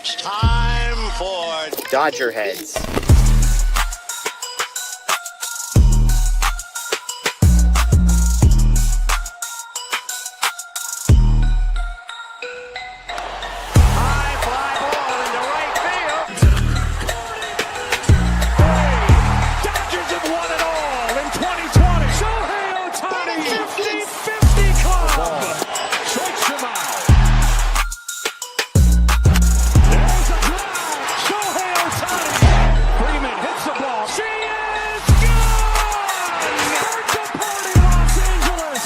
It's time for DodgerHeads. high fly ball into right field. Hey, Dodgers have won it all in 2020. Shohei Ohtani, 50-50 club. Strikes him out. There's a drive. Shohei Ohtani. Freeman hits the ball. She is gone. Birds of party, Los Angeles.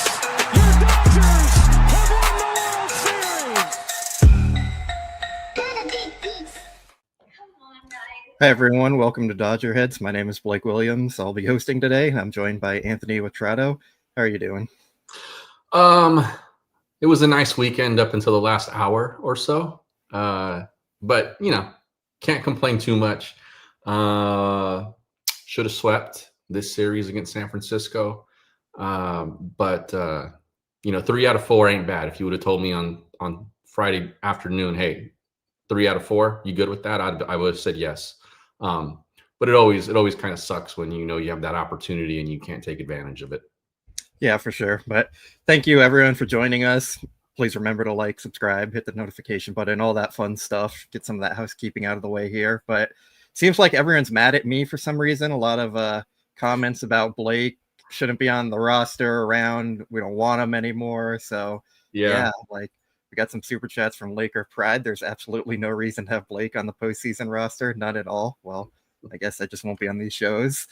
Your Dodgers have won the World Series. Hi, everyone. Welcome to DodgerHeads. My name is Blake Williams. I'll be hosting today. I'm joined by Anthony Witrado. How are you doing? It was a nice weekend up until the last hour or so. But, can't complain too much. Should have swept this series against San Francisco. But 3 out of 4 ain't bad. If you would have told me on Friday afternoon, hey, 3 out of 4, you good with that? I would have said yes. But it always kind of sucks when you have that opportunity and you can't take advantage of it. Yeah, for sure. But thank you, everyone, for joining us. Please remember to like, subscribe, hit the notification button, all that fun stuff. Get some of that housekeeping out of the way here. But seems like everyone's mad at me for some reason. A lot of comments about Blake shouldn't be on the roster around. We don't want him anymore. So, yeah, we got some super chats from Laker Pride. There's absolutely no reason to have Blake on the postseason roster. None at all. Well, I guess I just won't be on these shows.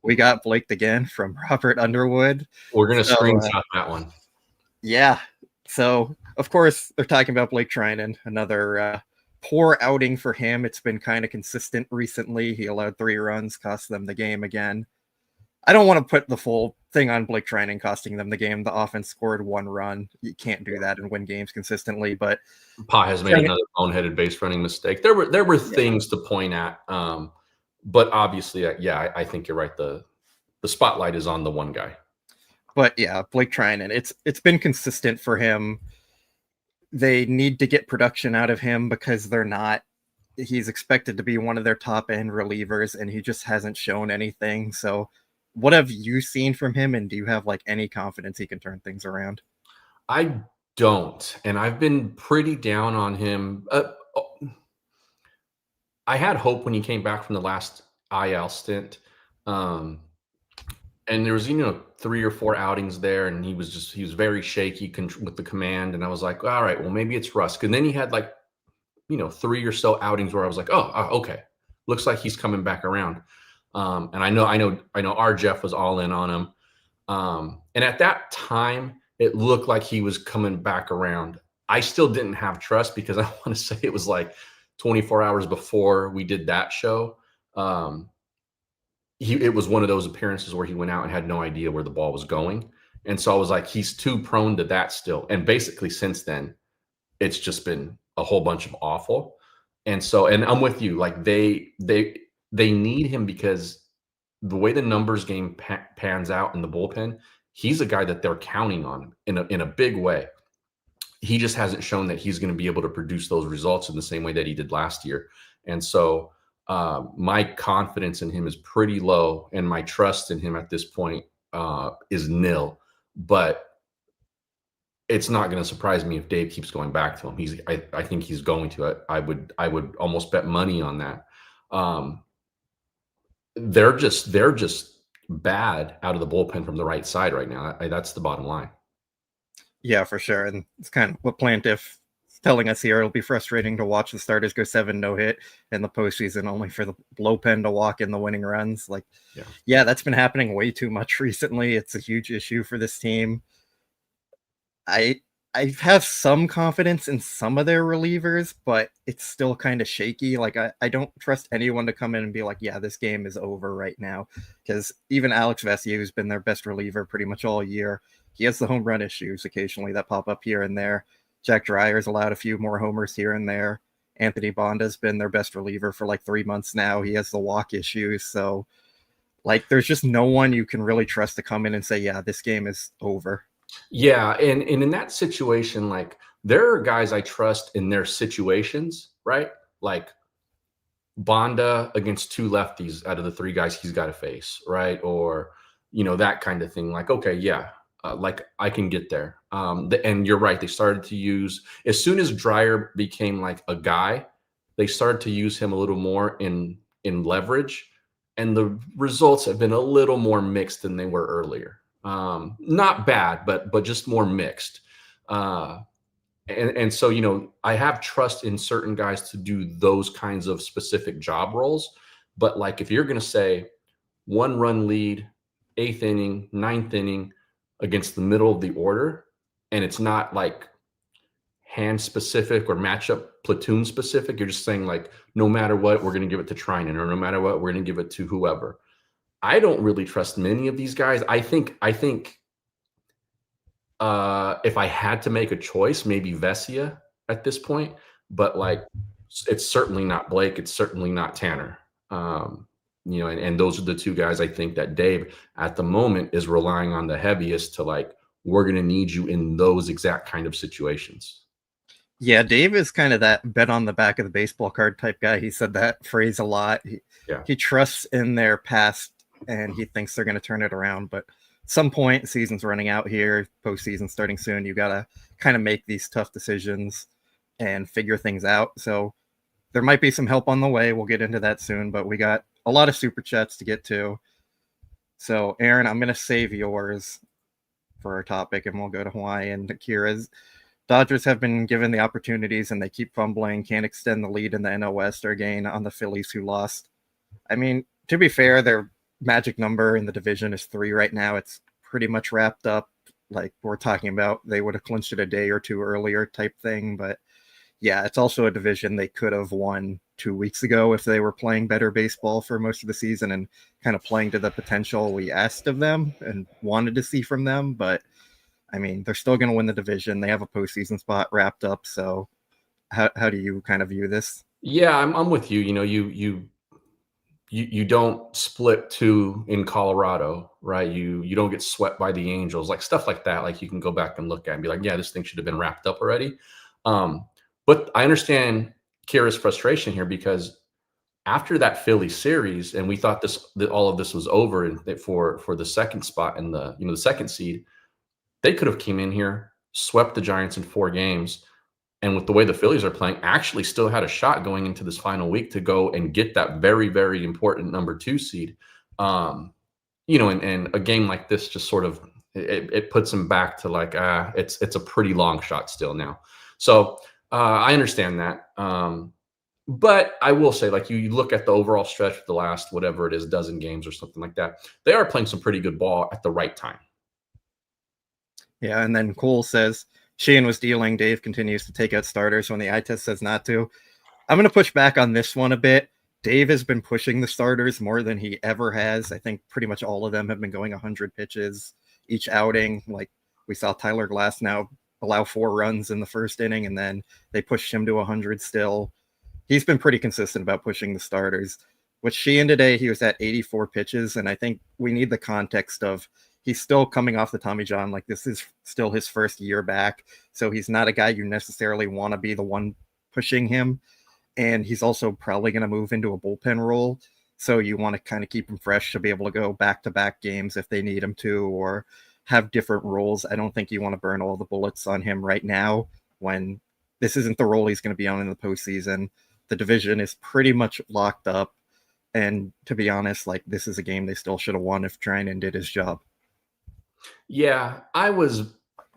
We got Blake again from Robert Underwood. We're going to screenshot that one. Yeah. So, of course, they're talking about Blake Treinen, another poor outing for him. It's been kind of consistent recently. He allowed 3 runs, cost them the game again. I don't want to put the full thing on Blake Treinen costing them the game. The offense scored 1 run. You can't do that and win games consistently. But Pa has made another boneheaded base running mistake. There were things to point at, but obviously, I think you're right. The spotlight is on the one guy. But yeah, Blake Treinen, it's been consistent for him. They need to get production out of him because they're not. He's expected to be one of their top end relievers, and he just hasn't shown anything. So, what have you seen from him, and do you have any confidence he can turn things around? I don't, and I've been pretty down on him. I had hope when he came back from the last IL stint, and there was 3 or 4 outings there, and he was very shaky with the command, and I was like, all right, well maybe it's rust. And then he had 3 or so outings where I was like, oh, okay, looks like he's coming back around. And I know our Jeff was all in on him. And at that time, it looked like he was coming back around. I still didn't have trust because I want to say it was 24 hours before we did that show. It was one of those appearances where he went out and had no idea where the ball was going. And so I was like, he's too prone to that still. And basically since then, it's just been a whole bunch of awful. And so, and I'm with you, they need him because the way the numbers game pans out in the bullpen, he's a guy that they're counting on in a big way. He just hasn't shown that he's going to be able to produce those results in the same way that he did last year. And so my confidence in him is pretty low, and my trust in him at this point is nil. But it's not going to surprise me if Dave keeps going back to him. I think he's going to. I would almost bet money on that. They're just bad out of the bullpen from the right side right now. That's the bottom line. Yeah, for sure. And it's kind of what Plantiff is telling us here. It'll be frustrating to watch the starters go 7 no-hit in the postseason, only for the bullpen to walk in the winning runs. Yeah, that's been happening way too much recently. It's a huge issue for this team. I have some confidence in some of their relievers, but it's still kind of shaky. I don't trust anyone to come in and be like, yeah, this game is over right now. Because even Alex Vesia, who's been their best reliever pretty much all year, he has the home run issues occasionally that pop up here and there. Jack Dreyer's allowed a few more homers here and there. Anthony Bonda's been their best reliever for 3 months now. He has the walk issues. So, there's just no one you can really trust to come in and say, yeah, this game is over. Yeah, and in that situation, like there are guys I trust in their situations, right? Like Bonda against two lefties out of the three guys he's got to face, right? Or that kind of thing. Like, okay, yeah, like I can get there. And you're right. They started to use as soon as Dryer became like a guy, they started to use him a little more in leverage, and the results have been a little more mixed than they were earlier. Not bad, but just more mixed. And so I have trust in certain guys to do those kinds of specific job roles. But like if you're going to say 1 run lead, 8th inning, 9th inning against the middle of the order, and it's not like hand specific or matchup platoon specific, you're just saying like no matter what we're going to give it to Treinen, or no matter what we're going to give it to whoever. I don't really trust many of these guys. I think if I had to make a choice, maybe Vesia at this point, but like it's certainly not Blake. It's certainly not Tanner. And those are the two guys I think that Dave at the moment is relying on the heaviest to like, we're going to need you in those exact kind of situations. Yeah, Dave is kind of that bet on the back of the baseball card type guy. He said that phrase a lot. He trusts in their past and he thinks they're going to turn it around, but some point, season's running out here, postseason starting soon. You got to kind of make these tough decisions and figure things out. So there might be some help on the way. We'll get into that soon, but we got a lot of super chats to get to. So, Aaron, I'm going to save yours for our topic, and we'll go to Hawaii and Akira's. Dodgers have been given the opportunities, and they keep fumbling, can't extend the lead in the NL West or gain on the Phillies, who lost. I mean, to be fair, their magic number in the division is 3 right now. It's pretty much wrapped up. Like we're talking about, they would have clinched it a day or two earlier type thing. But yeah, it's also a division they could have won 2 weeks ago if they were playing better baseball for most of the season and kind of playing to the potential we asked of them and wanted to see from them. But I mean, they're still going to win the division. They have a postseason spot wrapped up. So how do you kind of view this? Yeah, I'm with you. You don't split 2 in Colorado, right? You don't get swept by the Angels, like stuff like that. Like you can go back and look at and be like, yeah, this thing should have been wrapped up already. But I understand Kira's frustration here because after that Philly series, and we thought that all of this was over and for the second spot in the second seed, they could have came in here, swept the Giants in 4 games. And with the way the Phillies are playing, actually still had a shot going into this final week to go and get that very, very important number 2 seed. And a game like this just sort of it puts them back to like it's a pretty long shot still now. So I understand that. But I will say, like you look at the overall stretch of the last whatever it is, dozen games or something like that, they are playing some pretty good ball at the right time. Yeah, and then Cole says Sheehan was dealing. Dave continues to take out starters when the eye test says not to. I'm going to push back on this one a bit. Dave has been pushing the starters more than he ever has. I think pretty much all of them have been going 100 pitches each outing. Like we saw Tyler Glass now allow 4 runs in the first inning, and then they pushed him to 100 still. He's been pretty consistent about pushing the starters. With Sheehan today, he was at 84 pitches, and I think we need the context of he's still coming off the Tommy John. Like this is still his first year back. So he's not a guy you necessarily want to be the one pushing him. And he's also probably going to move into a bullpen role. So you want to kind of keep him fresh to be able to go back-to-back games if they need him to, or have different roles. I don't think you want to burn all the bullets on him right now when this isn't the role he's going to be on in the postseason. The division is pretty much locked up. And to be honest, like this is a game they still should have won if Treinen did his job. Yeah, I was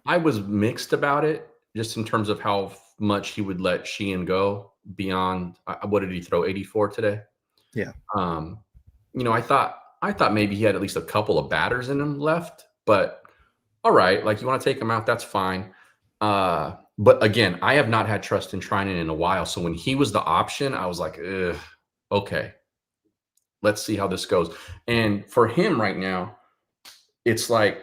mixed about it, just in terms of how much he would let Sheehan go beyond. What did he throw? 84 today. Yeah. I thought maybe he had at least a couple of batters in him left, but all right, like you want to take him out, that's fine. But again, I have not had trust in Treinen in a while, so when he was the option, I was like, okay, let's see how this goes. And for him right now, it's like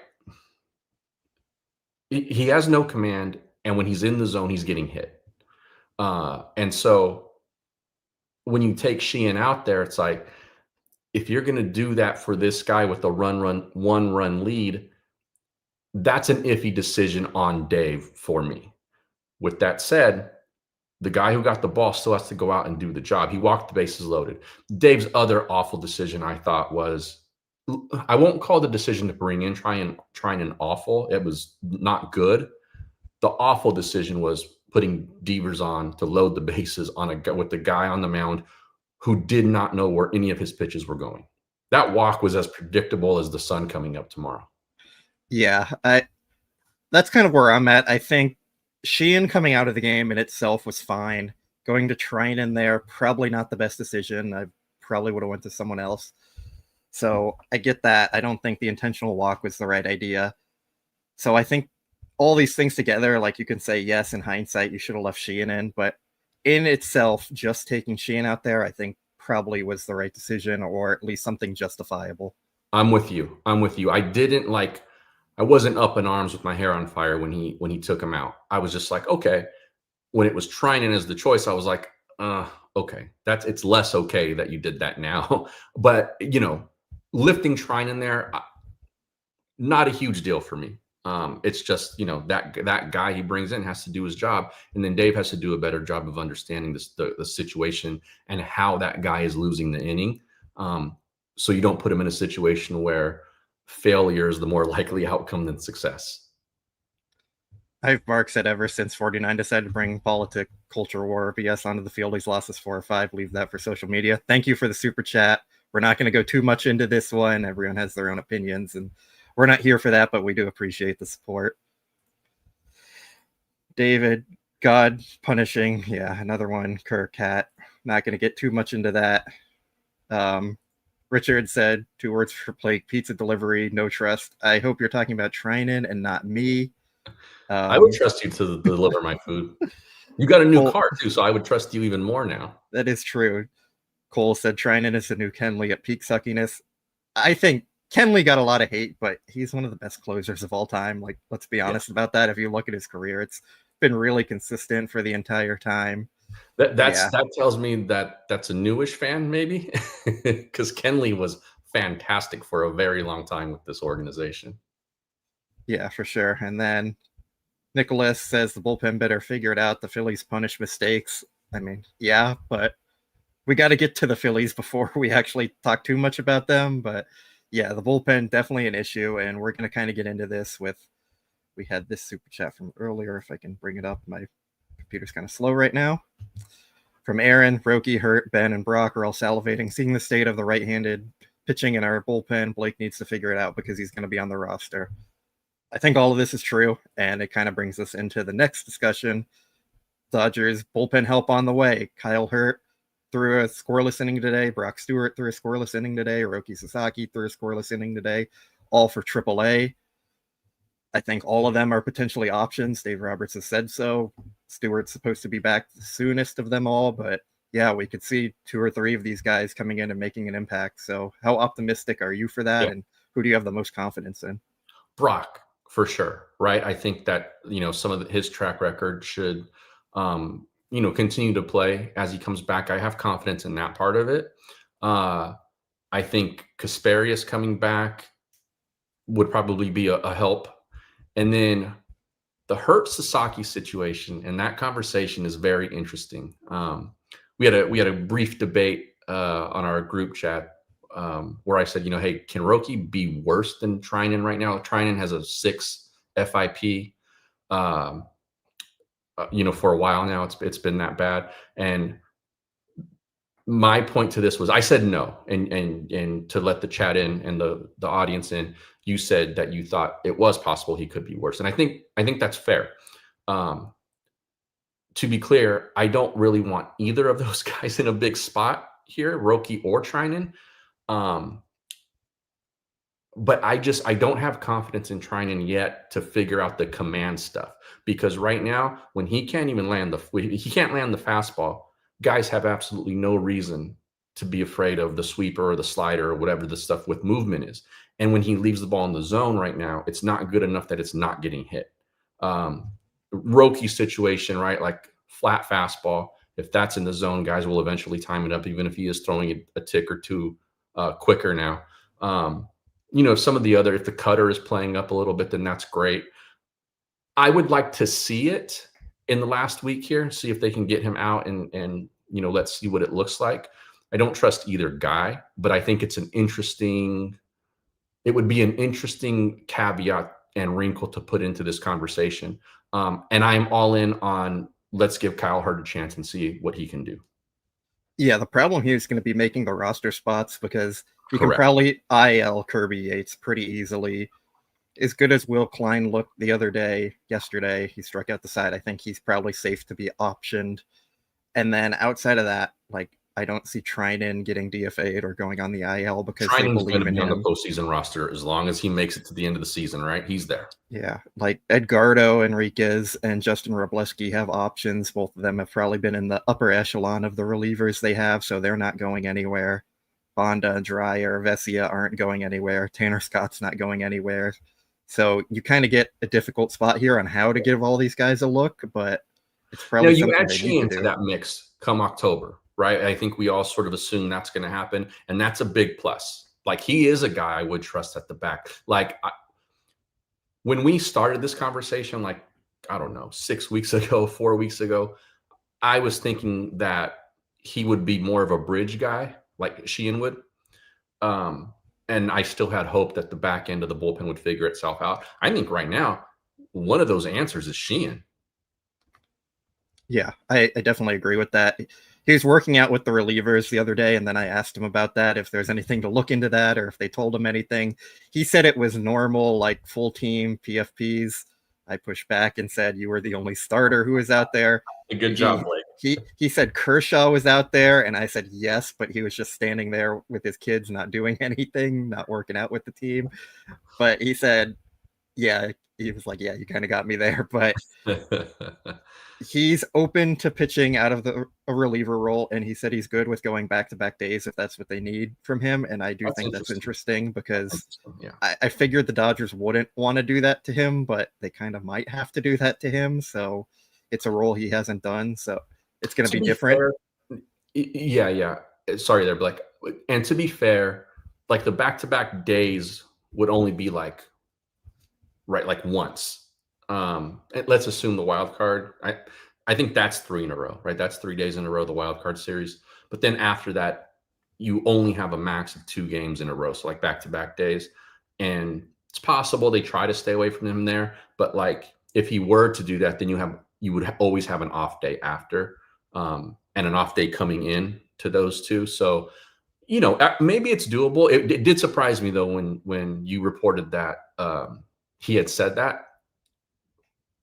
he has no command, and when he's in the zone, he's getting hit. And so when you take Sheehan out there, it's like, if you're going to do that for this guy with a 1-run lead, That's an iffy decision on Dave for me. With that said, the guy who got the ball still has to go out and do the job. He walked the bases loaded. Dave's other awful decision, I thought, was I won't call the decision to bring in Treinen awful. It was not good. The awful decision was putting Devers on to load the bases with the guy on the mound who did not know where any of his pitches were going. That walk was as predictable as the sun coming up tomorrow. Yeah, that's kind of where I'm at. I think Sheehan coming out of the game in itself was fine. Going to Treinen there, probably not the best decision. I probably would have went to someone else. So I get that. I don't think the intentional walk was the right idea. So I think all these things together, like you can say, yes, in hindsight, you should have left Sheehan in. But in itself, just taking Sheehan out there, I think probably was the right decision, or at least something justifiable. I'm with you. I wasn't up in arms with my hair on fire when he took him out. I was just like, okay. When it was Treinen as the choice, I was like, okay, it's less okay that you did that now. But lifting Treinen there, not a huge deal for me. It's just that guy he brings in has to do his job, and then Dave has to do a better job of understanding the situation and how that guy is losing the inning. So you don't put him in a situation where failure is the more likely outcome than success. I've Mark said ever since 49 decided to bring politic, culture war, BS onto the field, he's lost his 4 or 5. Leave that for social media. Thank you for the super chat. We're not going to go too much into this one. Everyone has their own opinions, and we're not here for that, but we do appreciate the support. David, God punishing. Yeah, another one. Kirk, Cat. Not going to get too much into that. Richard said 2 words for Blake: pizza delivery, no trust. I hope you're talking about Treinen and not me. I would trust you to deliver my food. You got a new car too, so I would trust you even more now. That is true. Cole said Treinen is the new Kenley at peak suckiness. I think Kenley got a lot of hate, but he's one of the best closers of all time. Like, let's be honest about that. If you look at his career, it's been really consistent for the entire time. That tells me that's a newish fan, maybe, because Kenley was fantastic for a very long time with this organization. Yeah, for sure. And then Nicholas says the bullpen better figure it out. The Phillies punish mistakes. I mean, yeah, but we got to get to the Phillies before we actually talk too much about them. But yeah, the bullpen definitely an issue, and we're going to kind of get into this with. We had this super chat from earlier. If I can bring it up, my computer's kind of slow right now. From Aaron, Roki, Hurt, Ben, and Brock are all salivating, seeing the state of the right-handed pitching in our bullpen. Blake needs to figure it out because he's going to be on the roster. I think all of this is true, and it kind of brings us into the next discussion. Dodgers bullpen help on the way. Kyle Hurt threw a scoreless inning today. Brock Stewart threw a scoreless inning today. Hiroki Sasaki threw a scoreless inning today, all for AAA. I think all of them are potentially options. Dave Roberts has said so. Stewart's supposed to be back the soonest of them all, but yeah, we could see 2 or 3 of these guys coming in and making an impact. So how optimistic are you for that? Yeah. And who do you have the most confidence in? Brock, for sure. Right. I think that, some of his track record should, continue to play as he comes back. I have confidence in that part of it. I think Kasperius coming back would probably be a help. And then the Hurt Sasaki situation and that conversation is very interesting. We had a brief debate on our group chat where I said, hey, can Roki be worse than Treinen right now? Treinen has a 6 FIP. For a while now, it's been that bad. And my point to this was I said no, and to let the chat in and the audience in, you said that you thought it was possible he could be worse. And I think that's fair. To be clear, I don't really want either of those guys in a big spot here, Roki or Treinen. But I don't have confidence in Treinen yet to figure out the command stuff, because right now, when he can't even land the fastball, guys have absolutely no reason to be afraid of the sweeper or the slider or whatever the stuff with movement is. And when he leaves the ball in the zone right now, it's not good enough that it's not getting hit. Roki situation, right? Like flat fastball. If that's in the zone, guys will eventually time it up, even if he is throwing a tick or two quicker now. some of the other, if the cutter is playing up a little bit, then that's great. I would like to see it in the last week here, see if they can get him out and let's see what it looks like. I don't trust either guy, but I think it would be an interesting caveat and wrinkle to put into this conversation. And I'm all in on let's give Kyle Hurt a chance and see what he can do. Yeah, the problem here is going to be making the roster spots because you Correct. can probably IL Kirby Yates pretty easily. As good as Will Klein looked yesterday, he struck out the side. I think he's probably safe to be optioned. And then outside of that, I don't see Treinen getting DFA'd or going on the IL because they believe in him. On the postseason roster as long as he makes it to the end of the season, right? He's there. Yeah, Edgardo Enriquez and Justin Robleski have options. Both of them have probably been in the upper echelon of the relievers they have, so they're not going anywhere. Bonda, Dreyer, Vesia aren't going anywhere. Tanner Scott's not going anywhere. So you kind of get a difficult spot here on how to give all these guys a look, but it's probably you something add they Sheehan need to to do. that mix come October, right? I think we all sort of assume that's going to happen, and that's a big plus. He is a guy I would trust at the back. When we started this conversation, I don't know, 6 weeks ago, 4 weeks ago, I was thinking that he would be more of a bridge guy, like Sheehan would. And I still had hope that the back end of the bullpen would figure itself out. I think right now, one of those answers is Sheehan. Yeah, I definitely agree with that. He was working out with the relievers the other day, and then I asked him about that, if there's anything to look into that or if they told him anything. He said it was normal, full team PFPs. I pushed back and said, you were the only starter who was out there. Good job, Blake. He said Kershaw was out there, and I said yes, but he was just standing there with his kids, not doing anything, not working out with the team. But he said, yeah, he was like, yeah, you kind of got me there. But he's open to pitching out of a reliever role, and he said he's good with going back-to-back days if that's what they need from him. And I do think that's interesting because I figured the Dodgers wouldn't want to do that to him, but they kind of might have to do that to him. So it's a role he hasn't done. So it's going to be different. Fair, yeah. Sorry there, Blake. And to be fair, the back-to-back days would only be once. Let's assume the wild card. I think that's 3 in a row, right? That's 3 days in a row, the wild card series. But then after that, you only have a max of 2 games in a row, so back-to-back days. And it's possible they try to stay away from him there, but if he were to do that, then you would always have an off day after, and an off day coming in to those two. So, maybe it's doable. It did surprise me though when you reported that he had said that.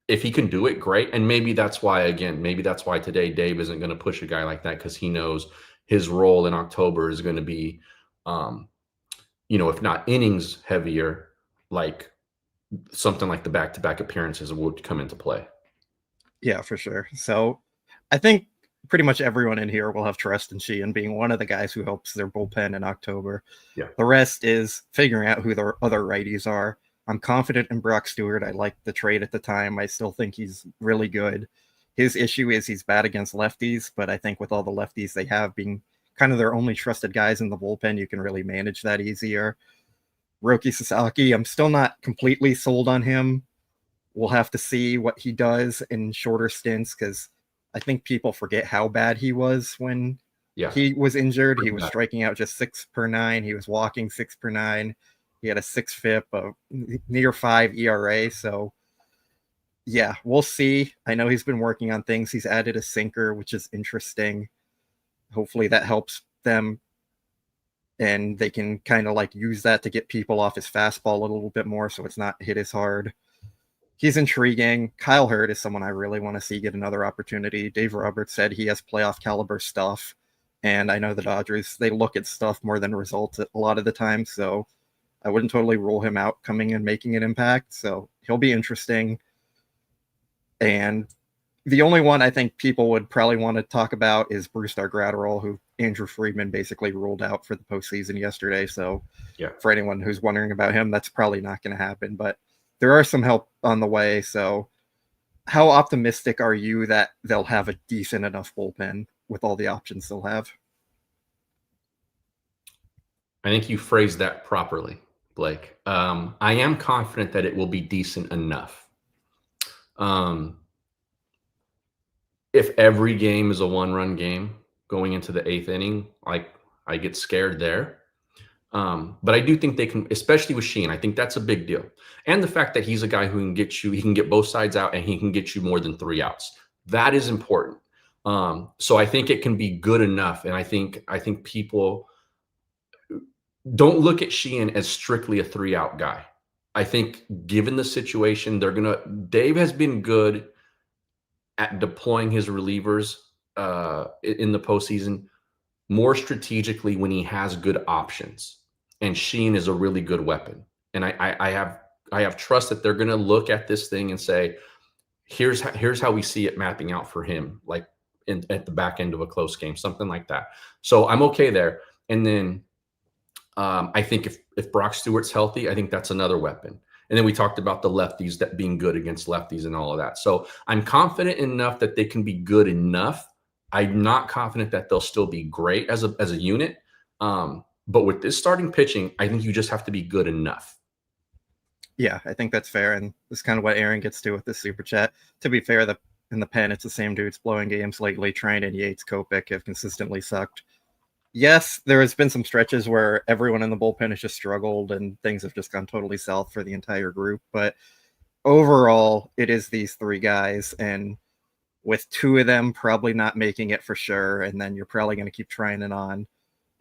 If he can do it, great. And maybe that's why today Dave isn't going to push a guy like that, because he knows his role in October is going to be, if not innings heavier, something like the back-to-back appearances would come into play. Yeah, for sure. So I think pretty much everyone in here will have trust in Sheehan being one of the guys who helps their bullpen in October. Yeah. The rest is figuring out who their other righties are. I'm confident in Brock Stewart. I liked the trade at the time. I still think he's really good. His issue is he's bad against lefties, but I think with all the lefties they have being kind of their only trusted guys in the bullpen, you can really manage that easier. Roki Sasaki, I'm still not completely sold on him. We'll have to see what he does in shorter stints, because I think people forget how bad he was when he was injured. He was striking out just 6 per 9. He was walking 6 per 9. He had a 6 FIP, a near 5 ERA. So, yeah, we'll see. I know he's been working on things. He's added a sinker, which is interesting. Hopefully that helps them, and they can kind of use that to get people off his fastball a little bit more so it's not hit as hard. He's intriguing. Kyle Hurt is someone I really want to see get another opportunity. Dave Roberts said he has playoff caliber stuff, and I know the Dodgers, they look at stuff more than results a lot of the time, so I wouldn't totally rule him out coming and making an impact. So he'll be interesting. And the only one I think people would probably want to talk about is Brusdar Graterol, who Andrew Friedman basically ruled out for the postseason yesterday. So for anyone who's wondering about him, that's probably not going to happen. But there are some help on the way. So how optimistic are you that they'll have a decent enough bullpen with all the options they'll have? I think you phrased that properly. Blake. I am confident that it will be decent enough. If every game is a one-run game going into the 8th inning, like I get scared there. But I do think they can, especially with Sheen. I think that's a big deal. And the fact that he's a guy who can get you, he can get both sides out and he can get you more than 3 outs. That is important. So I think it can be good enough. And I think people don't look at Sheehan as strictly a 3-out guy. I think given the situation, Dave has been good at deploying his relievers in the postseason more strategically when he has good options. And Sheen is a really good weapon. And I have trust that they're going to look at this thing and say, here's how we see it mapping out for him, like at the back end of a close game, something like that. So I'm okay there. And then I think if Brock Stewart's healthy, I think that's another weapon. And then we talked about the lefties that being good against lefties and all of that. So I'm confident enough that they can be good enough. I'm not confident that they'll still be great as a unit. But with this starting pitching, I think you just have to be good enough. Yeah, I think that's fair. And that's kind of what Aaron gets to with the super chat. To be fair, in the pen, it's the same dudes blowing games lately. Treinen, Yates, Kopech have consistently sucked. Yes, there has been some stretches where everyone in the bullpen has just struggled and things have just gone totally south for the entire group. But overall, it is these 3 guys. And with 2 of them probably not making it for sure, and then you're probably going to keep trying it on.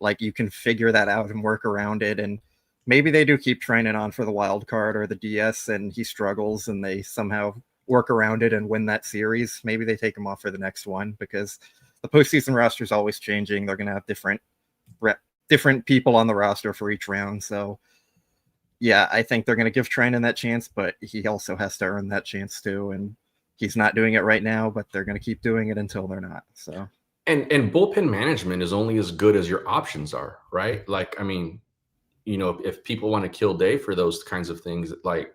Like, you can figure that out and work around it. And maybe they do keep trying it on for the wild card or the DS and he struggles and they somehow work around it and win that series. Maybe they take him off for the next one because the postseason roster is always changing. They're going to have different people on the roster for each round. So yeah, I think they're going to give Treinen that chance, but he also has to earn that chance too. And he's not doing it right now, but they're going to keep doing it until they're not. So. And bullpen management is only as good as your options are, right? Like, I mean, if people want to kill Dave for those kinds of things, like,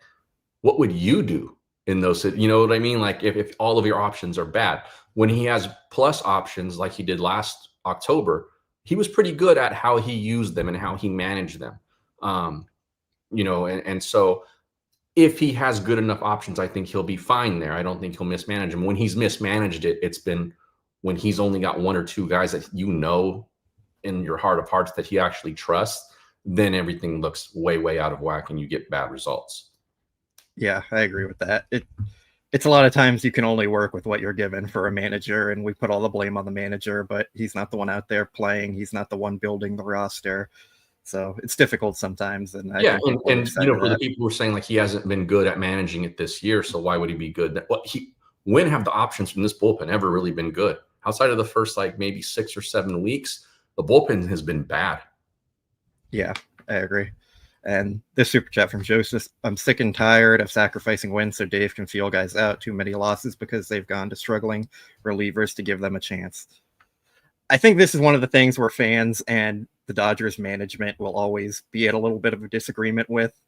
what would you do in those? You know what I mean? Like, if all of your options are bad, when he has plus options like he did last October, he was pretty good at how he used them and how he managed them. And so if he has good enough options, I think he'll be fine there. I don't think he'll mismanage them. When he's mismanaged it, it's been when he's only got 1 or 2 guys that in your heart of hearts that he actually trusts, then everything looks way, way out of whack and you get bad results. Yeah, I agree with that. It's a lot of times you can only work with what you're given for a manager, and we put all the blame on the manager, but he's not the one out there playing. He's not the one building the roster. So it's difficult sometimes. And yeah, and for the people who are saying like he hasn't been good at managing it this year, so why would he be good? When have the options from this bullpen ever really been good? Outside of the first like maybe 6 or 7 weeks, the bullpen has been bad. Yeah, I agree. And this super chat from Joseph, I'm sick and tired of sacrificing wins so Dave can feel guys out. Too many losses because they've gone to struggling relievers to give them a chance. I think this is one of the things where fans and the Dodgers management will always be at a little bit of a disagreement with.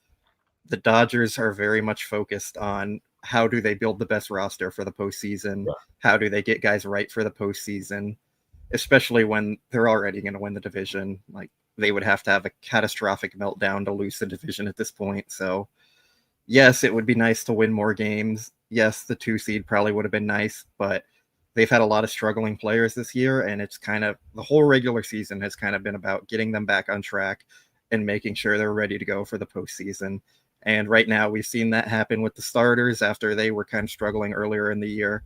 The Dodgers are very much focused on how do they build the best roster for the postseason? Yeah. How do they get guys right for the postseason? Especially when they're already going to win the division. Like, they would have to have a catastrophic meltdown to lose the division at this point. So yes, it would be nice to win more games. Yes, the 2 seed probably would have been nice, but they've had a lot of struggling players this year. And it's kind of the whole regular season has kind of been about getting them back on track and making sure they're ready to go for the postseason. And right now we've seen that happen with the starters after they were kind of struggling earlier in the year.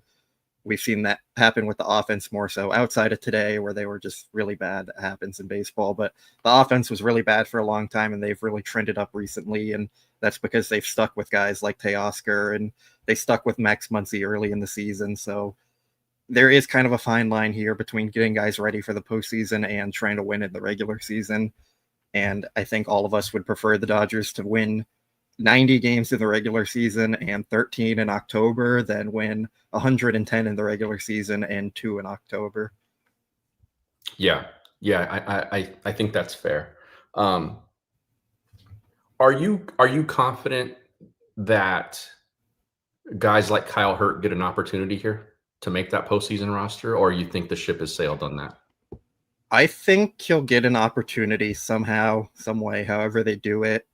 We've seen that happen with the offense more so outside of today where they were just really bad. That happens in baseball, but the offense was really bad for a long time and they've really trended up recently. And that's because they've stuck with guys like Teoscar and they stuck with Max Muncy early in the season. So there is kind of a fine line here between getting guys ready for the postseason and trying to win in the regular season. And I think all of us would prefer the Dodgers to win 90 games in the regular season and 13 in October than win 110 in the regular season and 2 in October. Yeah. I think that's fair. Are you confident that guys like Kyle Hurt get an opportunity here to make that postseason roster, or you think the ship has sailed on that? I think he'll get an opportunity somehow, some way, however they do it.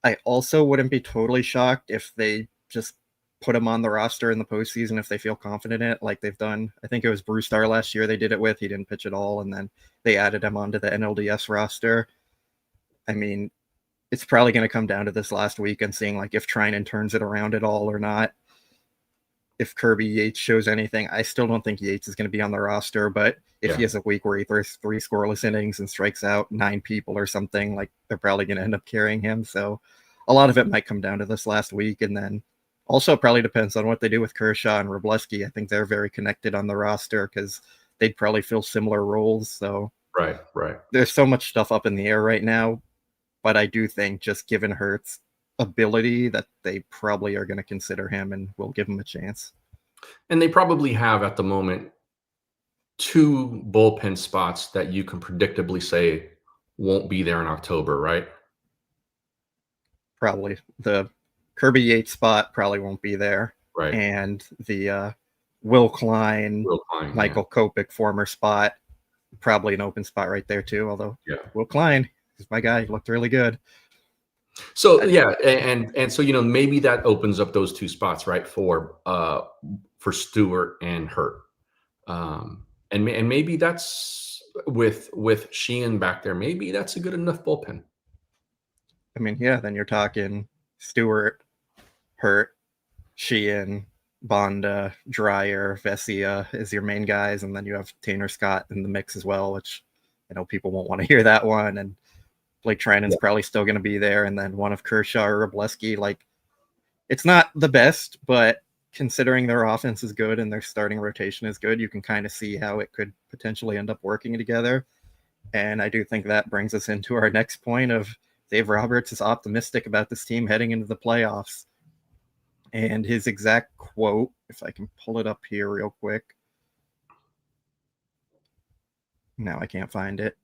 I also wouldn't be totally shocked if they just put him on the roster in the postseason if they feel confident in it, like they've done. I think it was Bruce Starr last year they did it with. He didn't pitch at all, and then they added him onto the NLDS roster. I mean, it's probably going to come down to this last week and seeing like if Treinen turns it around at all or not. If Kirby Yates shows anything, I still don't think Yates is going to be on the roster, but if he has a week where he throws 3 scoreless innings and strikes out 9 people or something, like they're probably going to end up carrying him. So a lot of it might come down to this last week. And then also probably depends on what they do with Kershaw and Wroblewski. I think they're very connected on the roster because they'd probably fill similar roles. So right. There's so much stuff up in the air right now, but I do think just given Hurts' ability that they probably are going to consider him and will give him a chance. And they probably have at the moment 2 bullpen spots that you can predictably say won't be there in October, right? Probably the Kirby Yates spot probably won't be there. Right. And the Will Klein, Michael Kopech former spot, probably an open spot right there too. Although Will Klein is my guy. He looked really good. So and so maybe that opens up those 2 spots, right, for Stewart and Hurt, and maybe that's with Sheehan back there. Maybe that's a good enough bullpen. I mean, then you're talking Stewart, Hurt, Sheehan, Bonda, Dreyer, Vesia is your main guys, and then you have Tanner Scott in the mix as well, which I know people won't want to hear that one, and Blake Treinen's probably still going to be there, and then one of Kershaw or Wroblewski. Like, it's not the best, but considering their offense is good and their starting rotation is good, you can kind of see how it could potentially end up working together. And I do think that brings us into our next point of Dave Roberts is optimistic about this team heading into the playoffs. And his exact quote, if I can pull it up here real quick. Now I can't find it.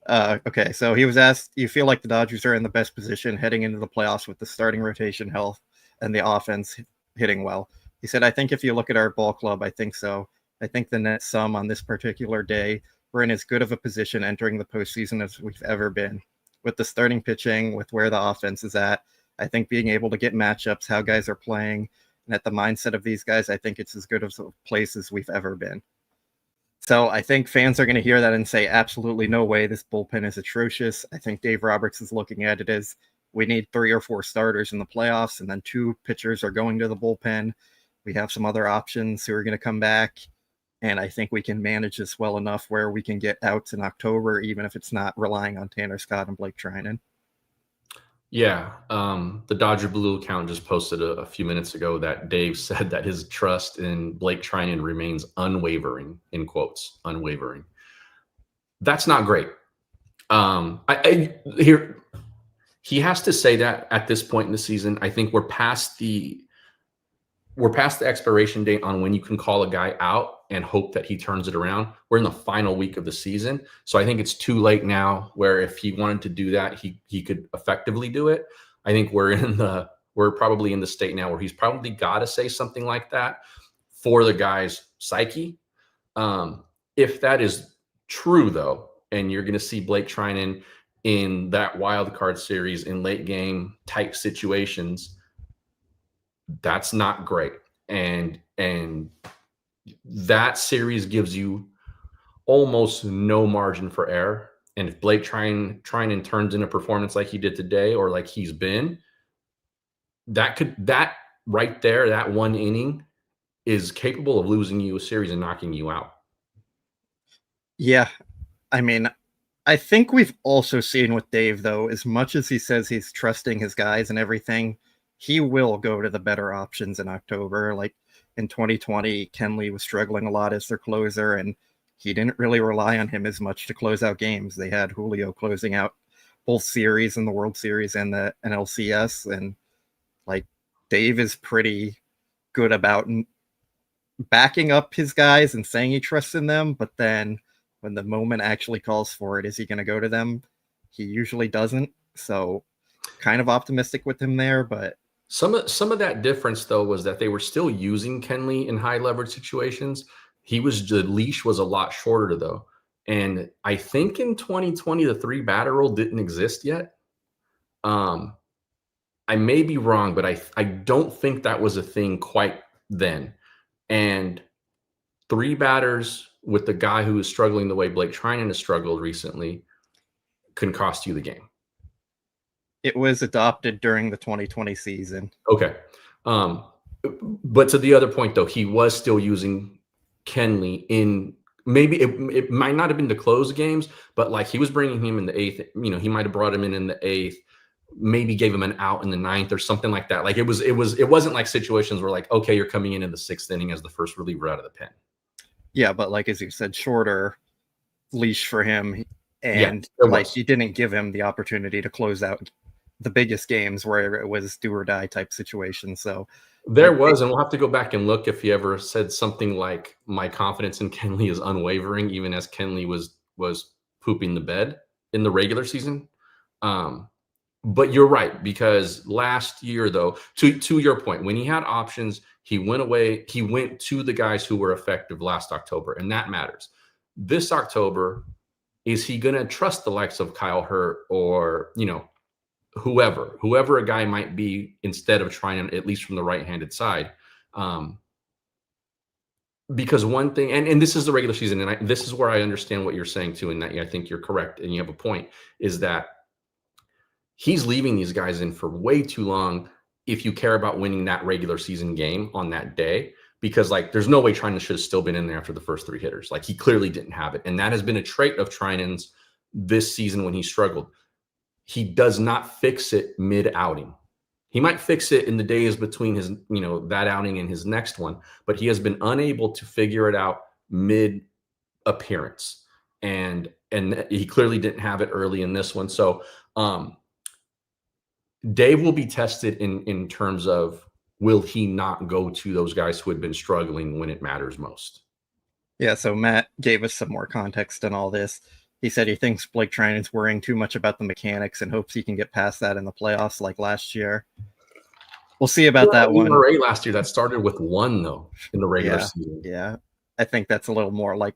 Okay, so he was asked, you feel like the Dodgers are in the best position heading into the playoffs with the starting rotation health and the offense hitting well. He said, I think if you look at our ball club, I think so. I think the net sum on this particular day, we're in as good of a position entering the postseason as we've ever been. With the starting pitching, with where the offense is at, I think being able to get matchups, how guys are playing, and at the mindset of these guys, I think it's as good of a place as we've ever been. So I think fans are going to hear that and say, absolutely no way, this bullpen is atrocious. I think Dave Roberts is looking at it as we need 3 or 4 starters in the playoffs, and then 2 pitchers are going to the bullpen. We have some other options who are going to come back, and I think we can manage this well enough where we can get outs in October, even if it's not relying on Tanner Scott and Blake Treinen. Yeah, the Dodger Blue account just posted a few minutes ago that Dave said that his trust in Blake Treinen remains unwavering, in quotes, unwavering. That's not great. He has to say that at this point in the season. I think we're past the expiration date on when you can call a guy out and hope that he turns it around. We're in the final week of the season. So I think it's too late now where if he wanted to do that, he could effectively do it. I think we're probably in the state now where he's probably got to say something like that for the guy's psyche. If that is true though, and you're going to see Blake Treinen in that wild card series in late game type situations, that's not great. And that series gives you almost no margin for error. And if Blake Treinen turns in a performance like he did today, or like he's been, that right there, that one inning is capable of losing you a series and knocking you out. Yeah. I mean, I think we've also seen with Dave, though, as much as he says he's trusting his guys and everything, he will go to the better options in October. Like in 2020, Kenley was struggling a lot as their closer, and he didn't really rely on him as much to close out games. They had Julio closing out both series in the World Series and the NLCS. And like Dave is pretty good about backing up his guys and saying he trusts in them. But then when the moment actually calls for it, is he going to go to them? He usually doesn't. So kind of optimistic with him there, but some of that difference though was that they were still using Kenley in high leverage situations. The leash was a lot shorter though. And I think in 2020, the 3 batter rule didn't exist yet. I may be wrong, but I don't think that was a thing quite then. And 3 batters with the guy who is struggling the way Blake Treinen has struggled recently can cost you the game. It was adopted during the 2020 season. Okay. But to the other point, though, he was still using Kenley in maybe it might not have been to close games, but like he was bringing him in the 8th. You know, he might have brought him in the 8th, maybe gave him an out in the 9th or something like that. Like it wasn't like situations where like, okay, you're coming in the 6th inning as the first reliever out of the pen. Yeah, but like as you said, shorter leash for him, and he didn't give him the opportunity to close out the biggest games where it was do or die type situation. So and we'll have to go back and look if he ever said something like, my confidence in Kenley is unwavering, even as Kenley was pooping the bed in the regular season. But you're right, because last year, though, to your point, when he had options, he went to the guys who were effective last October, and that matters. This October, is he going to trust the likes of Kyle Hurt or, you know, whoever a guy might be, instead of trying, at least from the right-handed side? Because one thing, and this is the regular season, and this is where I understand what you're saying too, and that I think you're correct, and you have a point, is that he's leaving these guys in for way too long if you care about winning that regular season game on that day, because like there's no way Treinen should have still been in there after the first 3 hitters. Like he clearly didn't have it. And that has been a trait of Treinen's this season when he struggled. He does not fix it mid-outing. He might fix it in the days between his, you know, that outing and his next one, but he has been unable to figure it out mid-appearance. And he clearly didn't have it early in this one. So Dave will be tested in terms of, will he not go to those guys who had been struggling when it matters most? Yeah, so Matt gave us some more context on all this. He said he thinks Blake Treinen's worrying too much about the mechanics and hopes he can get past that in the playoffs like last year. We'll see about that one. Last year that started with 1 though in the regular season. Yeah, I think that's a little more like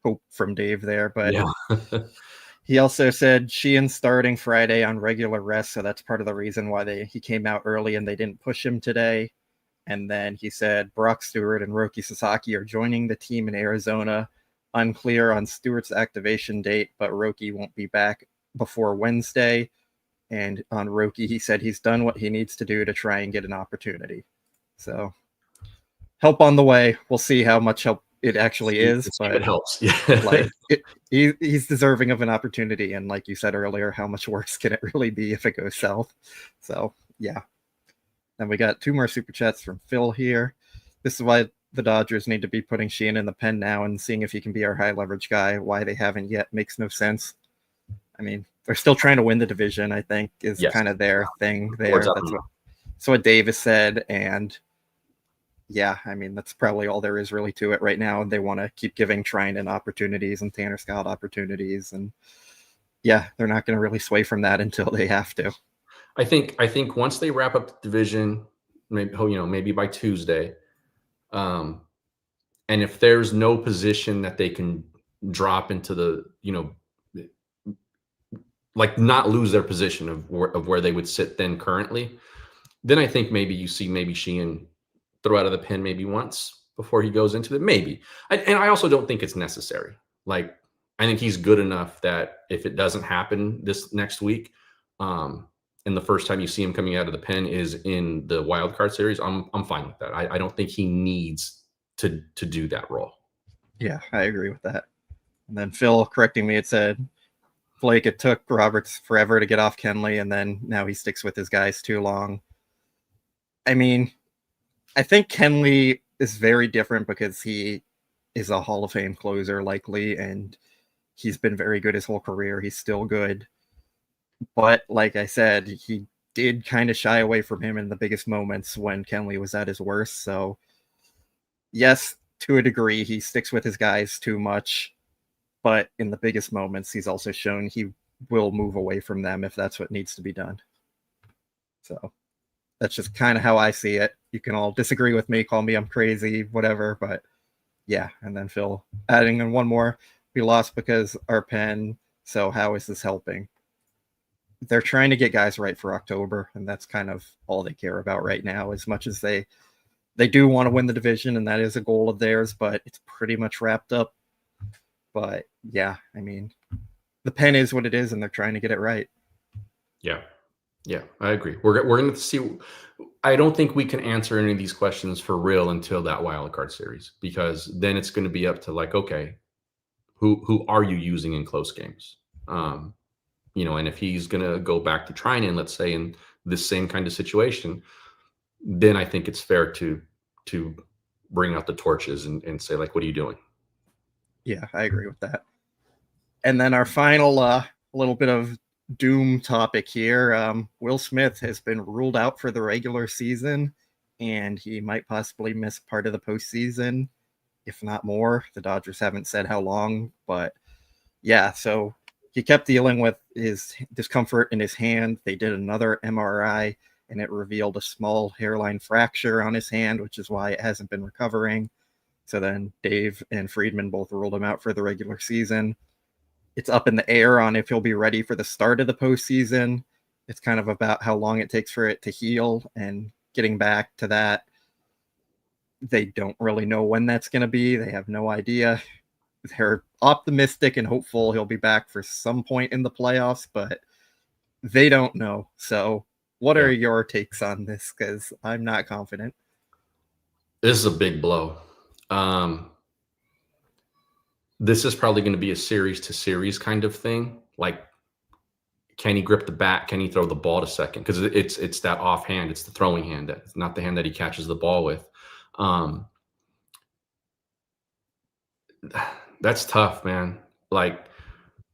hope from Dave there, but yeah. He also said Sheehan's starting Friday on regular rest, so that's part of the reason why he came out early and they didn't push him today. And then he said Brock Stewart and Roki Sasaki are joining the team in Arizona. Unclear on Stewart's activation date, but Roki won't be back before Wednesday. And on Roki, he said he's done what he needs to do to try and get an opportunity. So help on the way. We'll see how much help it actually is, but it helps. Yeah. Like he's deserving of an opportunity, and like you said earlier, how much worse can it really be if it goes south? So yeah. And we got 2 more super chats from Phil here. This is why the Dodgers need to be putting Sheehan in the pen now and seeing if he can be our high leverage guy. Why they haven't yet makes no sense. I mean, they're still trying to win the division, I think, is kind of their thing there. That's what Davis said, and yeah, I mean, that's probably all there is really to it right now. They want to keep giving Treinen opportunities and Tanner Scott opportunities. And yeah, they're not going to really sway from that until they have to. I think once they wrap up the division, maybe by Tuesday, and if there's no position that they can drop into the, like not lose their position of where they would sit then currently, then I think maybe you see Sheehan throw out of the pen maybe once before he goes into it. Maybe. And I also don't think it's necessary. Like, I think he's good enough that if it doesn't happen this next week, and the first time you see him coming out of the pen is in the wild card series, I'm fine with that. I don't think he needs to do that role. Yeah, I agree with that. And then Phil correcting me, it said, Blake, it took Roberts forever to get off Kenley, and then now he sticks with his guys too long. I mean, I think Kenley is very different because he is a Hall of Fame closer likely, and he's been very good his whole career. He's still good. But like I said, he did kind of shy away from him in the biggest moments when Kenley was at his worst. So yes, to a degree, he sticks with his guys too much. But in the biggest moments, he's also shown he will move away from them if that's what needs to be done. So that's just kind of how I see it. You can all disagree with me, call me I'm crazy, whatever. But yeah, and then Phil adding in one more. We lost because our pen, so how is this helping? they're trying to get guys right for October, and that's kind of all they care about right now, as much as they do want to win the division, and that is a goal of theirs, but it's pretty much wrapped up. But yeah, I mean, the pen is what it is, and they're trying to get it right. Yeah. Yeah, I agree. We're going to see. I don't think we can answer any of these questions for real until that wild card series, because then it's going to be up to like, okay, who are you using in close games? And if he's going to go back to Treinen, let's say in this same kind of situation, then I think it's fair to bring out the torches and say, like, what are you doing? Yeah, I agree with that. And then our final little bit of doom topic here. Will Smith has been ruled out for the regular season, and he might possibly miss part of the postseason, if not more. The Dodgers haven't said how long, but yeah, so he kept dealing with his discomfort in his hand. They did another MRI, and it revealed a small hairline fracture on his hand, which is why it hasn't been recovering. So then Dave and Friedman both ruled him out for the regular season. It's up in the air on if he'll be ready for the start of the postseason. It's kind of about how long it takes for it to heal, and getting back to that, they don't really know when that's going to be. They have no idea. They're optimistic and hopeful he'll be back for some point in the playoffs, but they don't know. So what are your takes on this? Because I'm not confident. This is a big blow. This is probably going to be a series to series kind of thing. Like, can he grip the bat? Can he throw the ball to second? Because it's that offhand. It's the throwing hand. It's not the hand that he catches the ball with. That's tough, man. Like,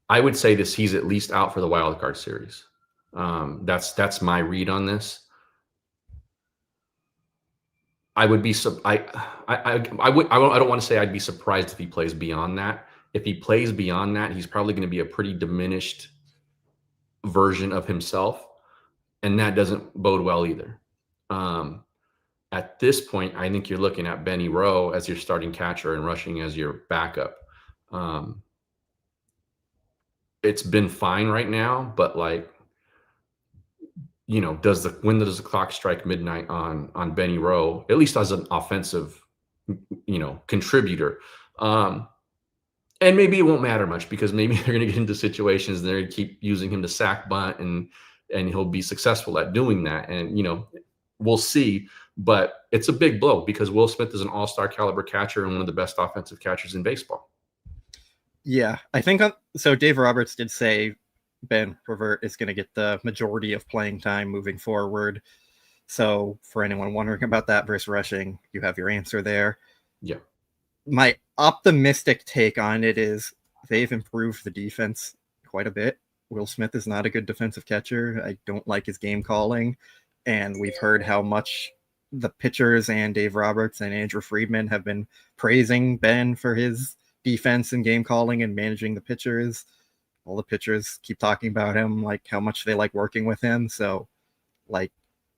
I would say he's at least out for the wild card series. That's my read on this. I would be I don't want to say I'd be surprised if he plays beyond that. If he plays beyond that, he's probably going to be a pretty diminished version of himself, and that doesn't bode well either. At this point, I think you're looking at Benny Rowe as your starting catcher and Rushing as your backup. It's been fine right now, but like, when does the clock strike midnight on Benny Rowe, at least as an offensive, contributor? And maybe it won't matter much, because maybe they're going to get into situations and they're going to keep using him to sack bunt, and he'll be successful at doing that. And, we'll see, but it's a big blow because Will Smith is an all-star caliber catcher and one of the best offensive catchers in baseball. Yeah, I think so. Dave Roberts did say Ben Revert is going to get the majority of playing time moving forward. So for anyone wondering about that versus Rushing, you have your answer there. Yeah. My optimistic take on it is they've improved the defense quite a bit. Will Smith is not a good defensive catcher. I don't like his game calling. And we've heard how much the pitchers and Dave Roberts and Andrew Friedman have been praising Ben for his defense and game calling and managing the pitchers. All the pitchers keep talking about him, like how much they like working with him. So, like,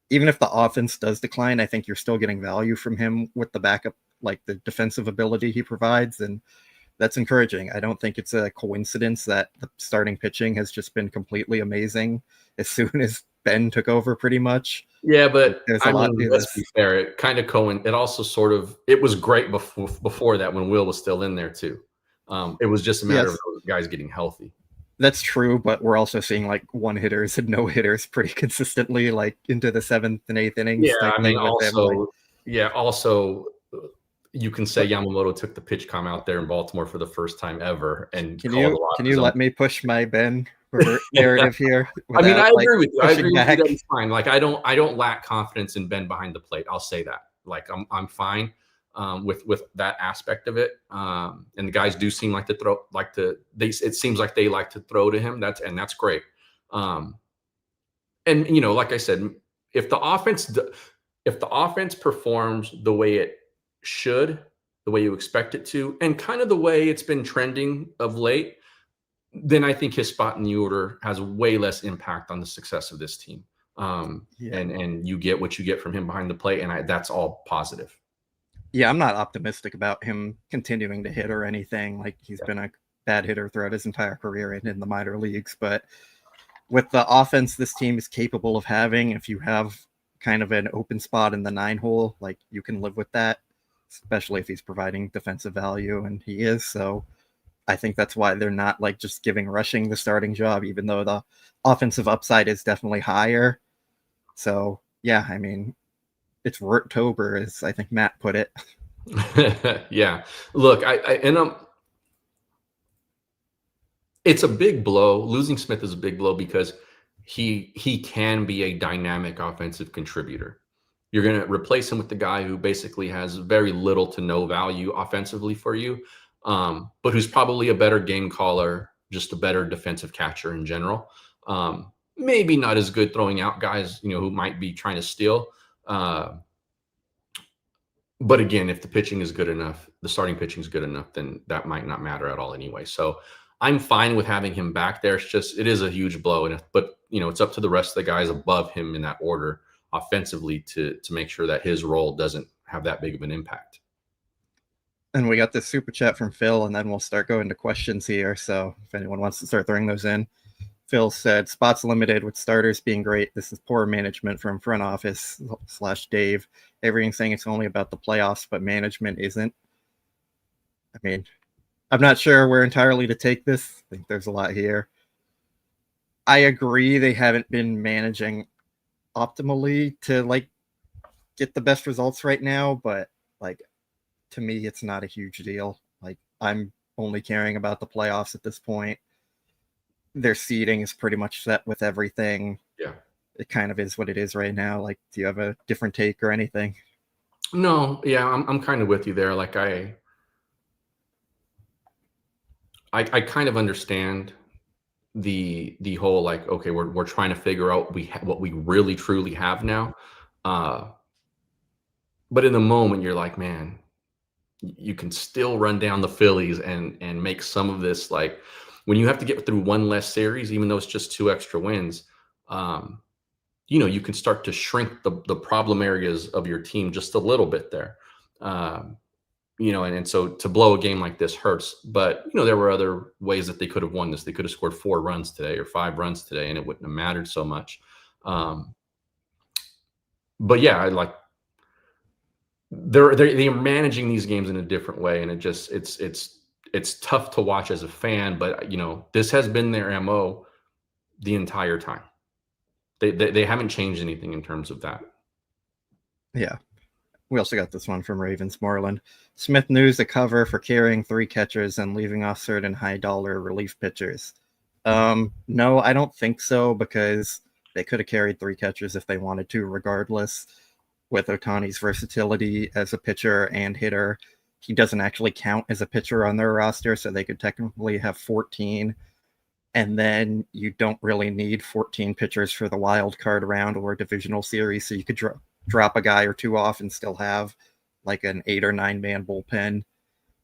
even if the offense does decline, I think you're still getting value from him with the backup, like the defensive ability he provides. And that's encouraging. I don't think it's a coincidence that the starting pitching has just been completely amazing as soon as Ben took over, pretty much. Yeah, but let's be fair. It kind of it also sort of, it was great before that when Will was still in there too. It was just a matter of those guys getting healthy. That's true, but we're also seeing like one hitters and no hitters pretty consistently, like into the 7th and 8th innings. Yeah, I mean, also, you can say Yamamoto took the pitch com out there in Baltimore for the first time ever. And can you let me push my Ben narrative here? I mean, I agree with you. I agree with you that he's fine. Like, I don't lack confidence in Ben behind the plate. I'll say that. Like, I'm fine with that aspect of it. And the guys do seem like to throw, it seems like they like to throw to him. That's great. And like I said, if the offense performs the way it should, the way you expect it to, and kind of the way it's been trending of late, then I think his spot in the order has way less impact on the success of this team. And you get what you get from him behind the plate, and that's all positive. Yeah, I'm not optimistic about him continuing to hit or anything. Like, he's been a bad hitter throughout his entire career and in the minor leagues, but with the offense this team is capable of having, if you have kind of an open spot in the 9-hole, like you can live with that, especially if he's providing defensive value, and he is. So I think that's why they're not like just giving rushing the starting job, even though the offensive upside is definitely higher. So yeah, I mean, it's October, as I think Matt put it. Yeah. Look, it's a big blow. Losing Smith is a big blow because he can be a dynamic offensive contributor. You're going to replace him with the guy who basically has very little to no value offensively for you, but who's probably a better game caller, just a better defensive catcher in general. Maybe not as good throwing out guys, who might be trying to steal. But again, if the pitching is good enough, the starting pitching is good enough, then that might not matter at all anyway. So I'm fine with having him back there. It is a huge blow. But it's up to the rest of the guys above him in that order offensively to make sure that his role doesn't have that big of an impact. And we got this super chat from Phil, and then we'll start going to questions here. So if anyone wants to start throwing those in. Phil said, spots limited with starters being great. This is poor management from front office / Dave. Everyone's saying it's only about the playoffs, but management isn't. I mean, I'm not sure where entirely to take this. I think there's a lot here. I agree they haven't been managing optimally to like get the best results right now, but like to me, it's not a huge deal. Like I'm only caring about the playoffs at this point. Their seeding is pretty much set with everything. Yeah. It kind of is what it is right now. Like, do you have a different take or anything? No, yeah, I'm kind of with you there. Like I kind of understand the whole like, okay, we're trying to figure out what we really truly have now. But in the moment, you're like, man, you can still run down the Phillies and make some of this like. When you have to get through one less series, even though it's just 2 extra wins, you can start to shrink the problem areas of your team just a little bit there. And so to blow a game like this hurts. But, there were other ways that they could have won this. They could have scored 4 runs today or 5 runs today, and it wouldn't have mattered so much. But yeah, I like they're managing these games in a different way, and it's tough to watch as a fan, but this has been their MO the entire time. They haven't changed anything in terms of that. Yeah. We also got this one from Ravens Moreland. Smith news a cover for carrying 3 catchers and leaving off certain high dollar relief pitchers. No, I don't think so, because they could have carried 3 catchers if they wanted to, regardless. With Ohtani's versatility as a pitcher and hitter, he doesn't actually count as a pitcher on their roster, so they could technically have 14. And then you don't really need 14 pitchers for the wild card round or divisional series, so you could drop a guy or 2 off and still have like an 8 or 9 man bullpen.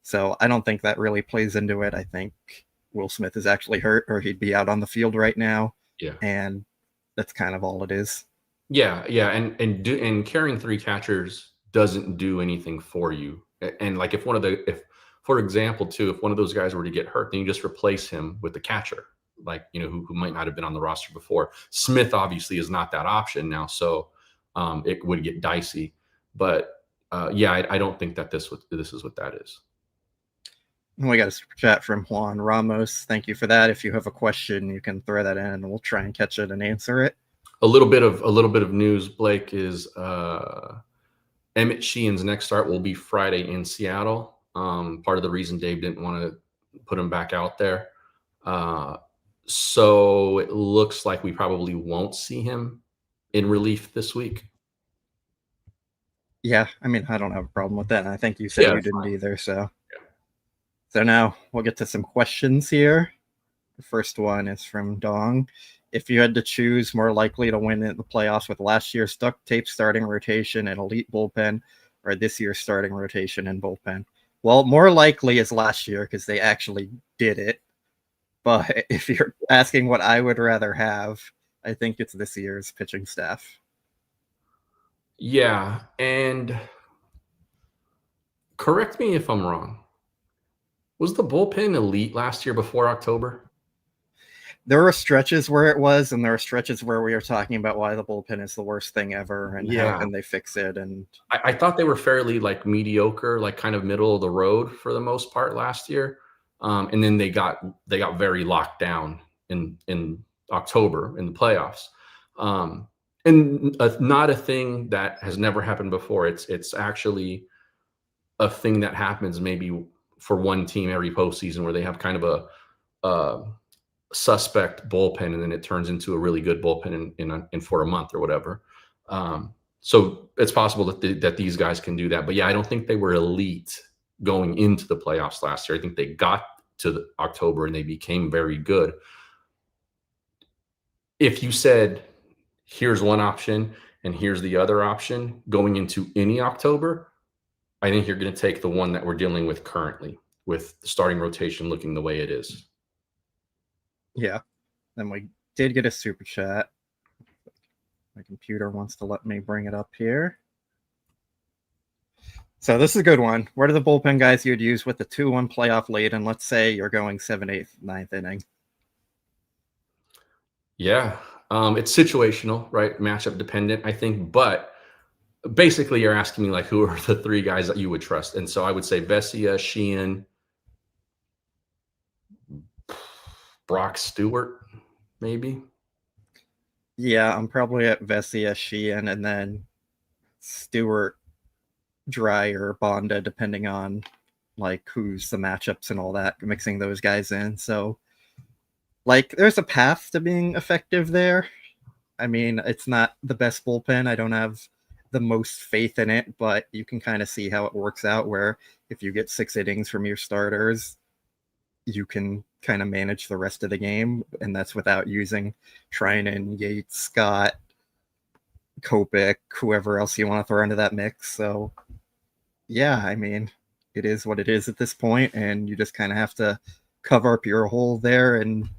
So I don't think that really plays into it. I think Will Smith is actually hurt, or he'd be out on the field right now. Yeah, and that's kind of all it is. Yeah, and carrying 3 catchers doesn't do anything for you. And like if for example, too, if one of those guys were to get hurt, then you just replace him with the catcher, like who might not have been on the roster before. Smith obviously is not that option now, so it would get dicey. But yeah, I don't think that this is what that is. We got a super chat from Juan Ramos. Thank you for that. If you have a question, you can throw that in, and we'll try and catch it and answer it. A little bit of news, Blake, is Emmett Sheehan's next start will be Friday in Seattle. Part of the reason Dave didn't want to put him back out there. So it looks like we probably won't see him in relief this week. Yeah, I mean, I don't have a problem with that. And I think you said you didn't either. So now we'll get to some questions here. The first one is from Dong. If you had to choose more likely to win in the playoffs with last year's duct tape starting rotation and elite bullpen, or this year's starting rotation and bullpen? Well, more likely is last year, because they actually did it. But if you're asking what I would rather have, I think it's this year's pitching staff. Yeah, and correct me if I'm wrong. Was the bullpen elite last year before October? there were stretches where it was, and there are stretches where we were talking about why the bullpen is the worst thing ever, and how can they fix it. And I thought they were fairly like mediocre, like kind of middle of the road for the most part last year. And then they got very locked down in October in the playoffs. And not a thing that has never happened before. It's actually a thing that happens maybe for one team every postseason, where they have kind of a suspect bullpen, and then it turns into a really good bullpen in for a month or whatever. So it's possible that these guys can do that. But yeah, I don't think they were elite going into the playoffs last year. I think they got to October and they became very good. If you said, here's one option and here's the other option going into any October, I think you're going to take the one that we're dealing with currently, with the starting rotation looking the way it is. Yeah. Then we did get a super chat. My computer wants to let me bring it up here. So this is a good one. What are the bullpen guys you'd use with the 2-1 playoff lead? And let's say you're going 7th, 8th, 9th inning. Yeah. It's situational, right? Matchup dependent, I think. But basically you're asking me like, who are the 3 guys that you would trust? And so I would say Vesia, Sheehan, Brock Stewart, maybe. Yeah, I'm probably at Vesia, Sheehan, and then Stewart, Dryer, Bonda, depending on like who's the matchups and all that, mixing those guys in. So like there's a path to being effective there. I mean, it's not the best bullpen. I don't have the most faith in it, but you can kind of see how it works out, where if you get 6 innings from your starters, you can kind of manage the rest of the game, and that's without using Treinen, Yates, Scott, Kopech, whoever else you want to throw into that mix. So yeah, I mean, it is what it is at this point, and you just kind of have to cover up your hole there, and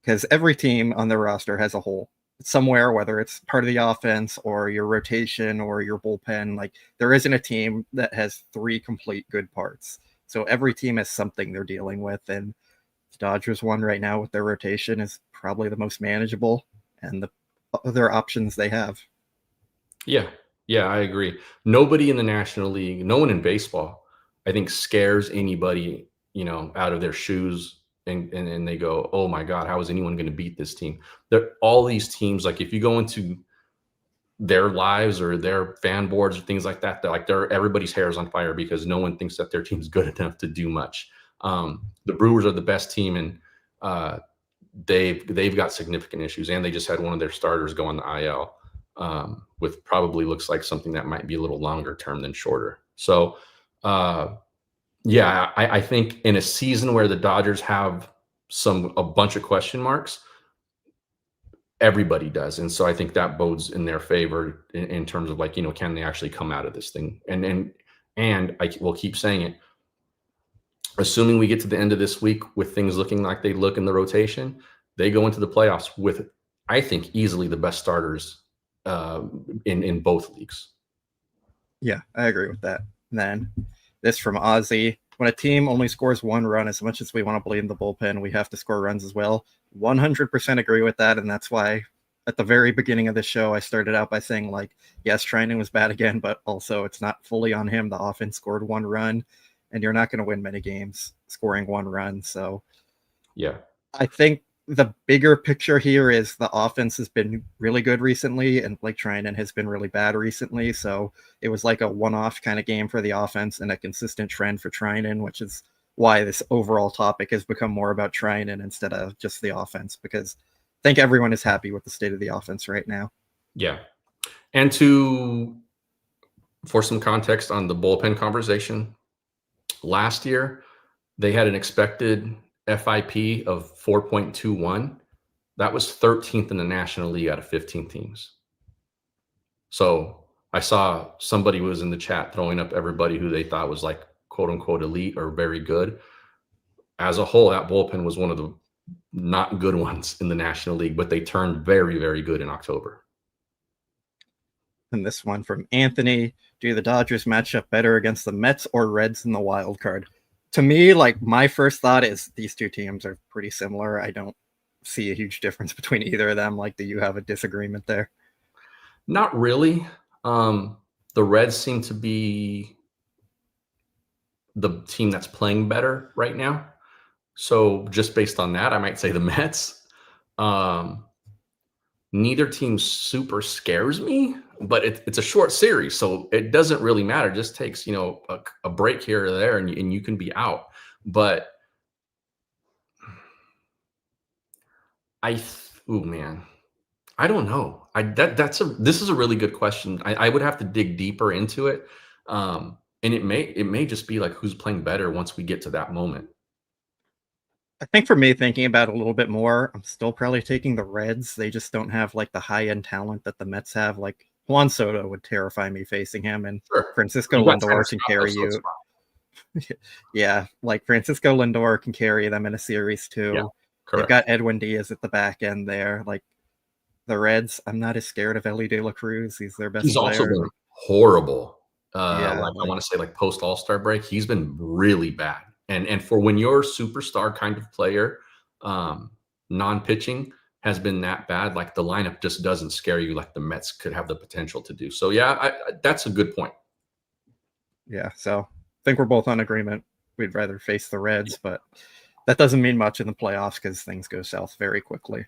because every team on the roster has a hole somewhere, whether it's part of the offense or your rotation or your bullpen. Like there isn't a team that has 3 complete good parts. So every team has something they're dealing with, and the Dodgers one right now with their rotation is probably the most manageable and the other options they have. Yeah, I agree. Nobody in the National League, no one in baseball, I think scares anybody, out of their shoes, and they go, oh my God, how is anyone going to beat this team? All these teams, like if you go into their lives or their fan boards or things like that, everybody's hair is on fire because no one thinks that their team's good enough to do much. The Brewers are the best team, and they've got significant issues, and they just had one of their starters go on the IL, with probably looks like something that might be a little longer term than shorter. So yeah, I think in a season where the Dodgers have a bunch of question marks, everybody does. And so I think that bodes in their favor in terms of like, can they actually come out of this thing? And I will keep saying it, assuming we get to the end of this week with things looking like they look in the rotation, they go into the playoffs with, I think, easily the best starters in both leagues. Yeah, I agree with that. And then this from Ozzy: when a team only scores 1 run, as much as we want to blame the bullpen, we have to score runs as well. 100% agree with that. And that's why at the very beginning of the show, I started out by saying, like, yes, Treinen was bad again, but also it's not fully on him. The offense scored 1 run, and you're not going to win many games scoring 1 run. So yeah, I think the bigger picture here is the offense has been really good recently, and Blake Treinen has been really bad recently. So it was like a one-off kind of game for the offense and a consistent trend for Treinen, which is why this overall topic has become more about Treinen instead of just the offense, because I think everyone is happy with the state of the offense right now. Yeah. And for some context on the bullpen conversation, last year they had an expected FIP of 4.21. That was 13th in the National League out of 15 teams. So I saw somebody was in the chat throwing up everybody who they thought was like quote unquote elite or very good. As a whole, that bullpen was one of the not good ones in the National League, but they turned very, very good in October. And this one from Anthony: do the Dodgers match up better against the Mets or Reds in the wild card? To me, like, my first thought is these two teams are pretty similar. I don't see a huge difference between either of them. Like, do you have a disagreement there? Not really. The Reds seem to be the team that's playing better right now. So just based on that, I might say the Mets. Neither team super scares me, but it's a short series, so it doesn't really matter. It just takes, a break here or there, and you can be out. But oh man, I don't know. This is a really good question. I would have to dig deeper into it, and it may just be like who's playing better once we get to that moment. I think for me, thinking about it a little bit more, I'm still probably taking the Reds. They just don't have like the high-end talent that the Mets have. Like Juan Soto would terrify me facing him, and Sure. Francisco Lindor can carry you. Yeah, like Francisco Lindor can carry them in a series too. Yeah, they've got Edwin Diaz at the back end there. Like the Reds, I'm not as scared of Ellie De La Cruz. He's their best player. He's also been horrible. Yeah, I want to say like post All-Star break, he's been really bad. And for when you're a superstar kind of player, non-pitching has been that bad. Like the lineup just doesn't scare you like the Mets could have the potential to do. So yeah, that's a good point. Yeah, so I think we're both on agreement. We'd rather face the Reds, but that doesn't mean much in the playoffs because things go south very quickly.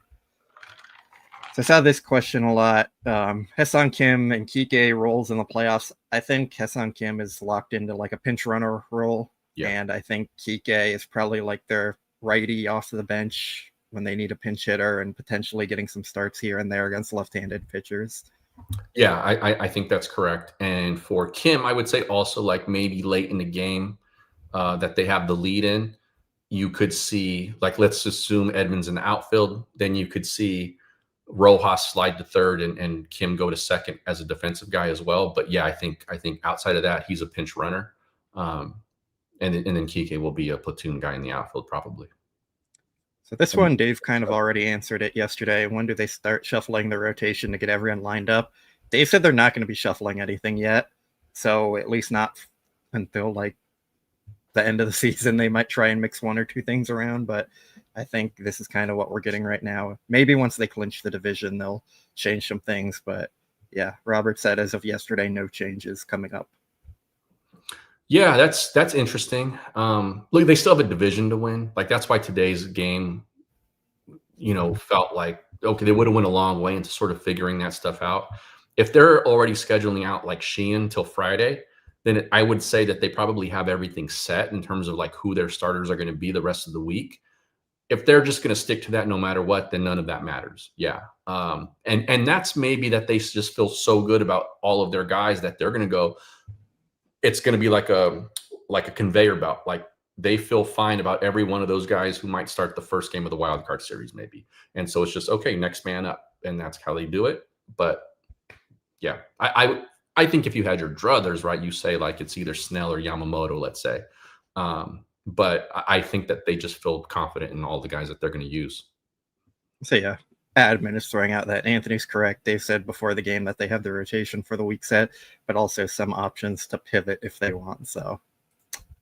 So I saw this question a lot. Ha-Seong Kim and Kike roles in the playoffs. I think Ha-Seong Kim is locked into like a pinch runner role. Yeah. And I think Kike is probably like their righty off the bench when they need a pinch hitter and potentially getting some starts here and there against left-handed pitchers. Yeah, I think that's correct. And for Kim, I would say also like maybe late in the game that they have the lead in, you could see, like, let's assume Edmonds in the outfield, then you could see Rojas slide to third and Kim go to second as a defensive guy as well. But yeah, I think outside of that, he's a pinch runner. And then Kike will be a platoon guy in the outfield probably. So this one, Dave kind of already answered it yesterday. When do they start shuffling the rotation to get everyone lined up? Dave said they're not going to be shuffling anything yet. So at least not until like the end of the season. They might try and mix one or two things around, but I think this is kind of what we're getting right now. Maybe once they clinch the division, they'll change some things. But yeah, Robert said as of yesterday, no changes coming up. Yeah, that's interesting. Look, they still have a division to win. Like that's why today's game, felt like, okay, they would have went a long way into sort of figuring that stuff out. If they're already scheduling out like Sheehan till Friday, then I would say that they probably have everything set in terms of like who their starters are going to be the rest of the week. If they're just going to stick to that no matter what, then none of that matters. Yeah. And that's maybe that they just feel so good about all of their guys that they're going to go, it's going to be like a conveyor belt. Like they feel fine about every one of those guys who might start the first game of the wild card series maybe. And so it's just, okay, next man up. And that's how they do it. But yeah, I think if you had your druthers, right, you say like it's either Snell or Yamamoto, let's say. But I think that they just feel confident in all the guys that they're going to use. So yeah, admin is throwing out that Anthony's correct. They've said before the game that they have the rotation for the week set, but also some options to pivot if they want. So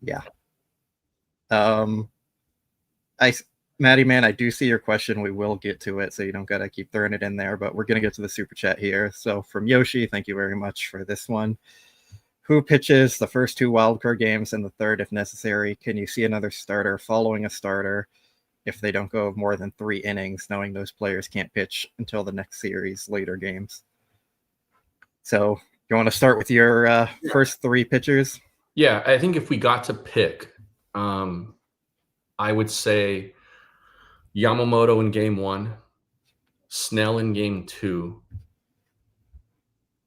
yeah. Maddie, man, I do see your question. We will get to it, so you don't got to keep throwing it in there, but we're going to get to the super chat here. So from Yoshi, thank you very much for this one. Who pitches the first two wildcard games and the third if necessary? Can you see another starter following a starter if they don't go more than 3 innings, knowing those players can't pitch until the next series later games? So you want to start with your first 3 pitchers? Yeah, I think if we got to pick, I would say Yamamoto in game 1, Snell in game 2,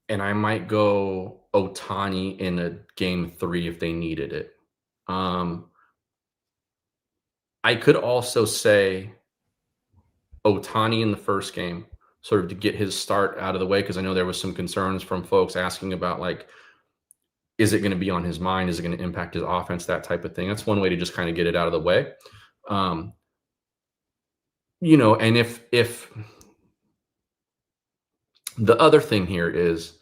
and I might go Ohtani in a game 3 if they needed it. I could also say Ohtani in the first game, sort of to get his start out of the way, because I know there was some concerns from folks asking about like, is it going to be on his mind? Is it going to impact his offense? That type of thing. That's one way to just kind of get it out of the way. And if the other thing here is,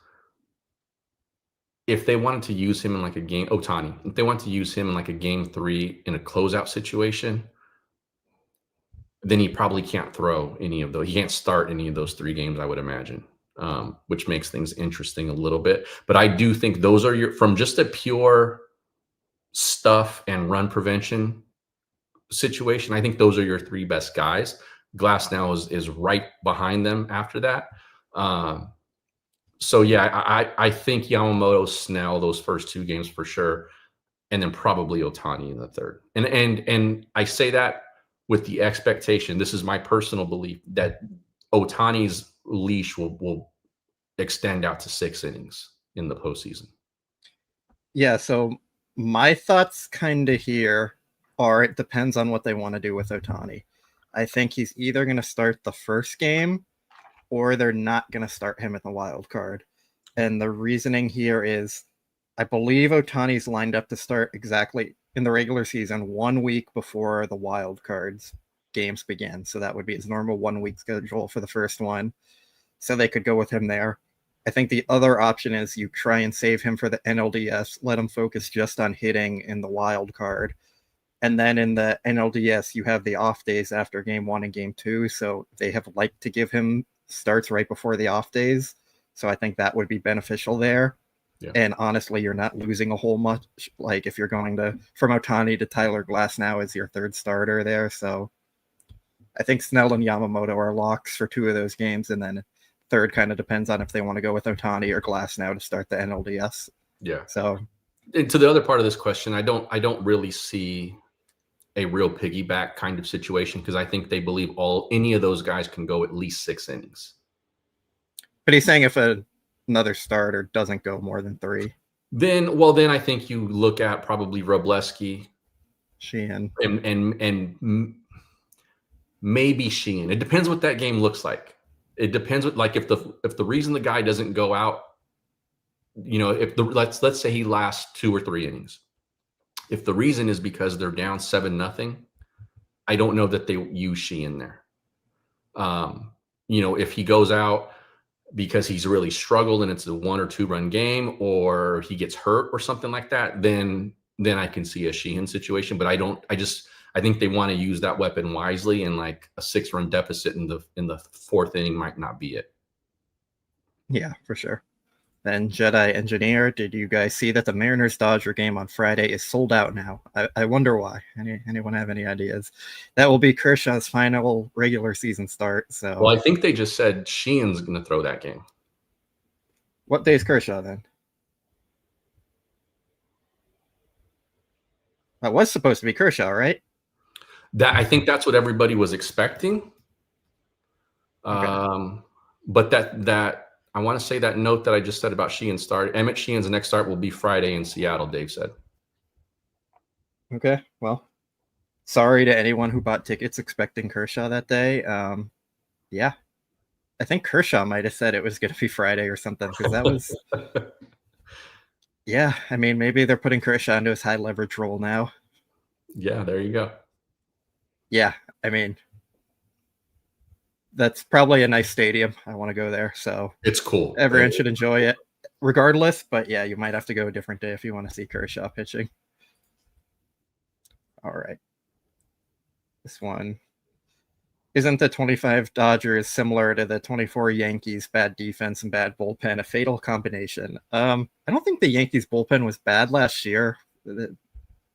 if they wanted to use him in like a game, Ohtani, if they want to use him in like a game 3 in a closeout situation, then he probably can't throw any of those. He can't start any of those 3 games, I would imagine, which makes things interesting a little bit. But I do think those are from just a pure stuff and run prevention situation. I think those are your 3 best guys. Glass now is right behind them after that. So yeah, I think Yamamoto, Snell, those first 2 games for sure, and then probably Ohtani in the third. And I say that with the expectation, this is my personal belief, that Ohtani's leash will extend out to 6 innings in the postseason. Yeah, so my thoughts kind of here are it depends on what they want to do with Ohtani. I think he's either going to start the first game or they're not going to start him at the wild card. And the reasoning here is I believe Ohtani's lined up to start exactly in the regular season 1 week before the wild cards games begin. So that would be his normal 1 week schedule for the first one. So they could go with him there. I think the other option is you try and save him for the NLDS, let him focus just on hitting in the wild card. And then in the NLDS, you have the off days after game 1 and game 2. So they have liked to give him starts right before the off days. So I think that would be beneficial there. Yeah. And honestly, you're not losing a whole much. Like if you're going to from Ohtani to Tyler Glass now as your third starter there. So I think Snell and Yamamoto are locks for 2 of those games. And then third kind of depends on if they want to go with Ohtani or Glass now to start the NLDS. Yeah. So and to the other part of this question, I don't really see a real piggyback kind of situation because I think they believe any of those guys can go at least 6 innings. But he's saying if another starter doesn't go more than 3. Then I think you look at probably Wrobleski, Sheehan, and maybe Sheehan. It depends what that game looks like. It depends what, like if the reason the guy doesn't go out, if let's say he lasts 2 or 3 innings. If the reason is because they're down 7-0, I don't know that they use Sheehan there. If he goes out because he's really struggled and it's a 1 or 2 run game, or he gets hurt or something like that, then I can see a Sheehan situation. But I think they want to use that weapon wisely, and like a 6-run deficit in the 4th inning might not be it. Yeah, for sure. Then Jedi Engineer, did you guys see that the Mariners-Dodger game on Friday is sold out now? I wonder why. Anyone have any ideas? That will be Kershaw's final regular season start. So, well, I think they just said Sheehan's going to throw that game. What day is Kershaw then? That was supposed to be Kershaw, right? I think that's what everybody was expecting. Okay. But that I want to say that note that I just said about Sheehan's start. Emmett Sheehan's next start will be Friday in Seattle, Dave said. Okay, well, sorry to anyone who bought tickets expecting Kershaw that day. Yeah, I think Kershaw might have said it was going to be Friday or something because that was. Yeah, I mean, maybe they're putting Kershaw into his high leverage role now. Yeah, there you go. Yeah, I mean, that's probably a nice stadium. I want to go there. So it's cool. Everyone should enjoy it regardless. But yeah, you might have to go a different day if you want to see Kershaw pitching. All right. This one. Isn't the 25 Dodgers similar to the 24 Yankees bad defense and bad bullpen, a fatal combination? I don't think the Yankees bullpen was bad last year.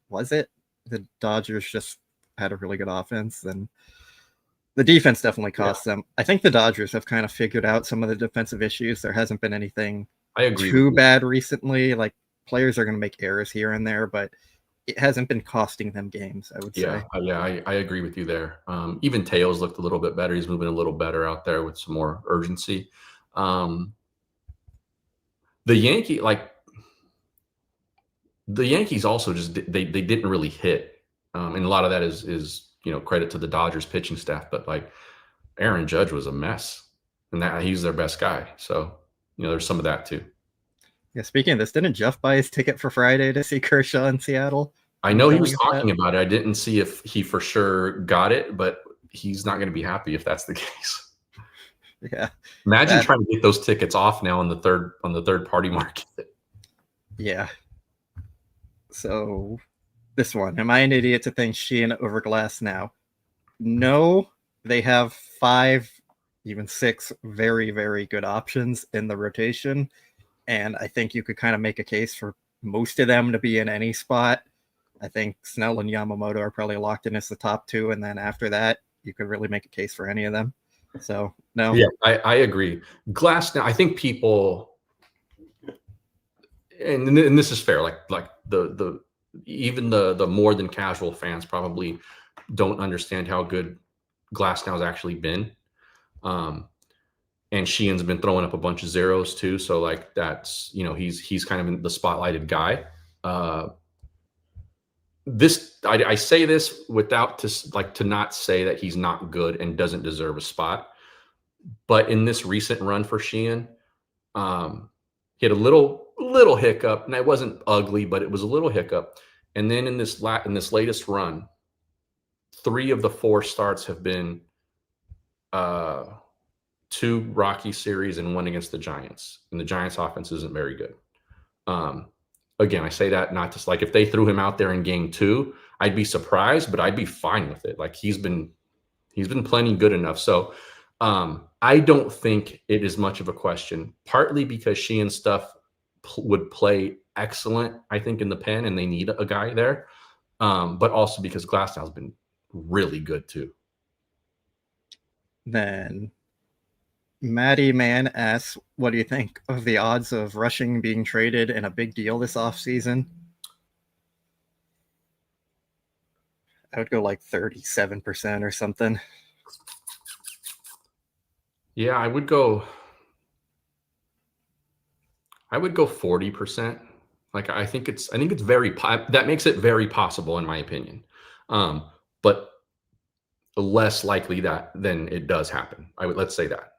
Was it? The Dodgers just had a really good offense, and the defense definitely cost them. I think the Dodgers have kind of figured out some of the defensive issues. There hasn't been anything too bad recently. Like players are going to make errors here and there, but it hasn't been costing them games, I would say. Yeah, I agree with you there. Even Teo's looked a little bit better. He's moving a little better out there with some more urgency. The Yankees also just they didn't really hit, and a lot of that is credit to the Dodgers pitching staff. But like Aaron Judge was a mess, and that he's their best guy. So there's some of that too. Yeah, speaking of this, didn't Jeff buy his ticket for Friday to see Kershaw in Seattle? I know he was talking about it. I didn't see if he for sure got it, but he's not going to be happy if that's the case. Yeah. Imagine trying to get those tickets off now on the third party market. Yeah. So this one, am I an idiot to think Sheehan over Glass now? No, they have 5, even 6 very, very good options in the rotation. And I think you could kind of make a case for most of them to be in any spot. I think Snell and Yamamoto are probably locked in as the top 2. And then after that, you could really make a case for any of them. So, no. Yeah, I agree. Glass, now, I think people, and this is fair, like the even the more than casual fans probably don't understand how good Glasnow's actually been. And Sheehan's been throwing up a bunch of zeros too. So like that's, he's kind of the spotlighted guy. I say this without to not say that he's not good and doesn't deserve a spot. But in this recent run for Sheehan, he had a little hiccup, and it wasn't ugly, but it was a little hiccup. And then in this latest run, 3 of the 4 starts have been 2 Rocky series and 1 against the Giants. And the Giants offense isn't very good. Again, I say that not just like if they threw him out there in game 2, I'd be surprised, but I'd be fine with it. Like he's been plenty good enough. So I don't think it is much of a question, partly because Sheehan stuff would play excellent, I think, in the pen, and they need a guy there. But also because Glasnow's been really good too. Then Maddie Man asks, what do you think of the odds of Rushing being traded in a big deal this offseason? I would go like 37% or something. Yeah, I would go 40%. Like I think it's that makes it very possible in my opinion. But less likely than it does happen. Let's say that.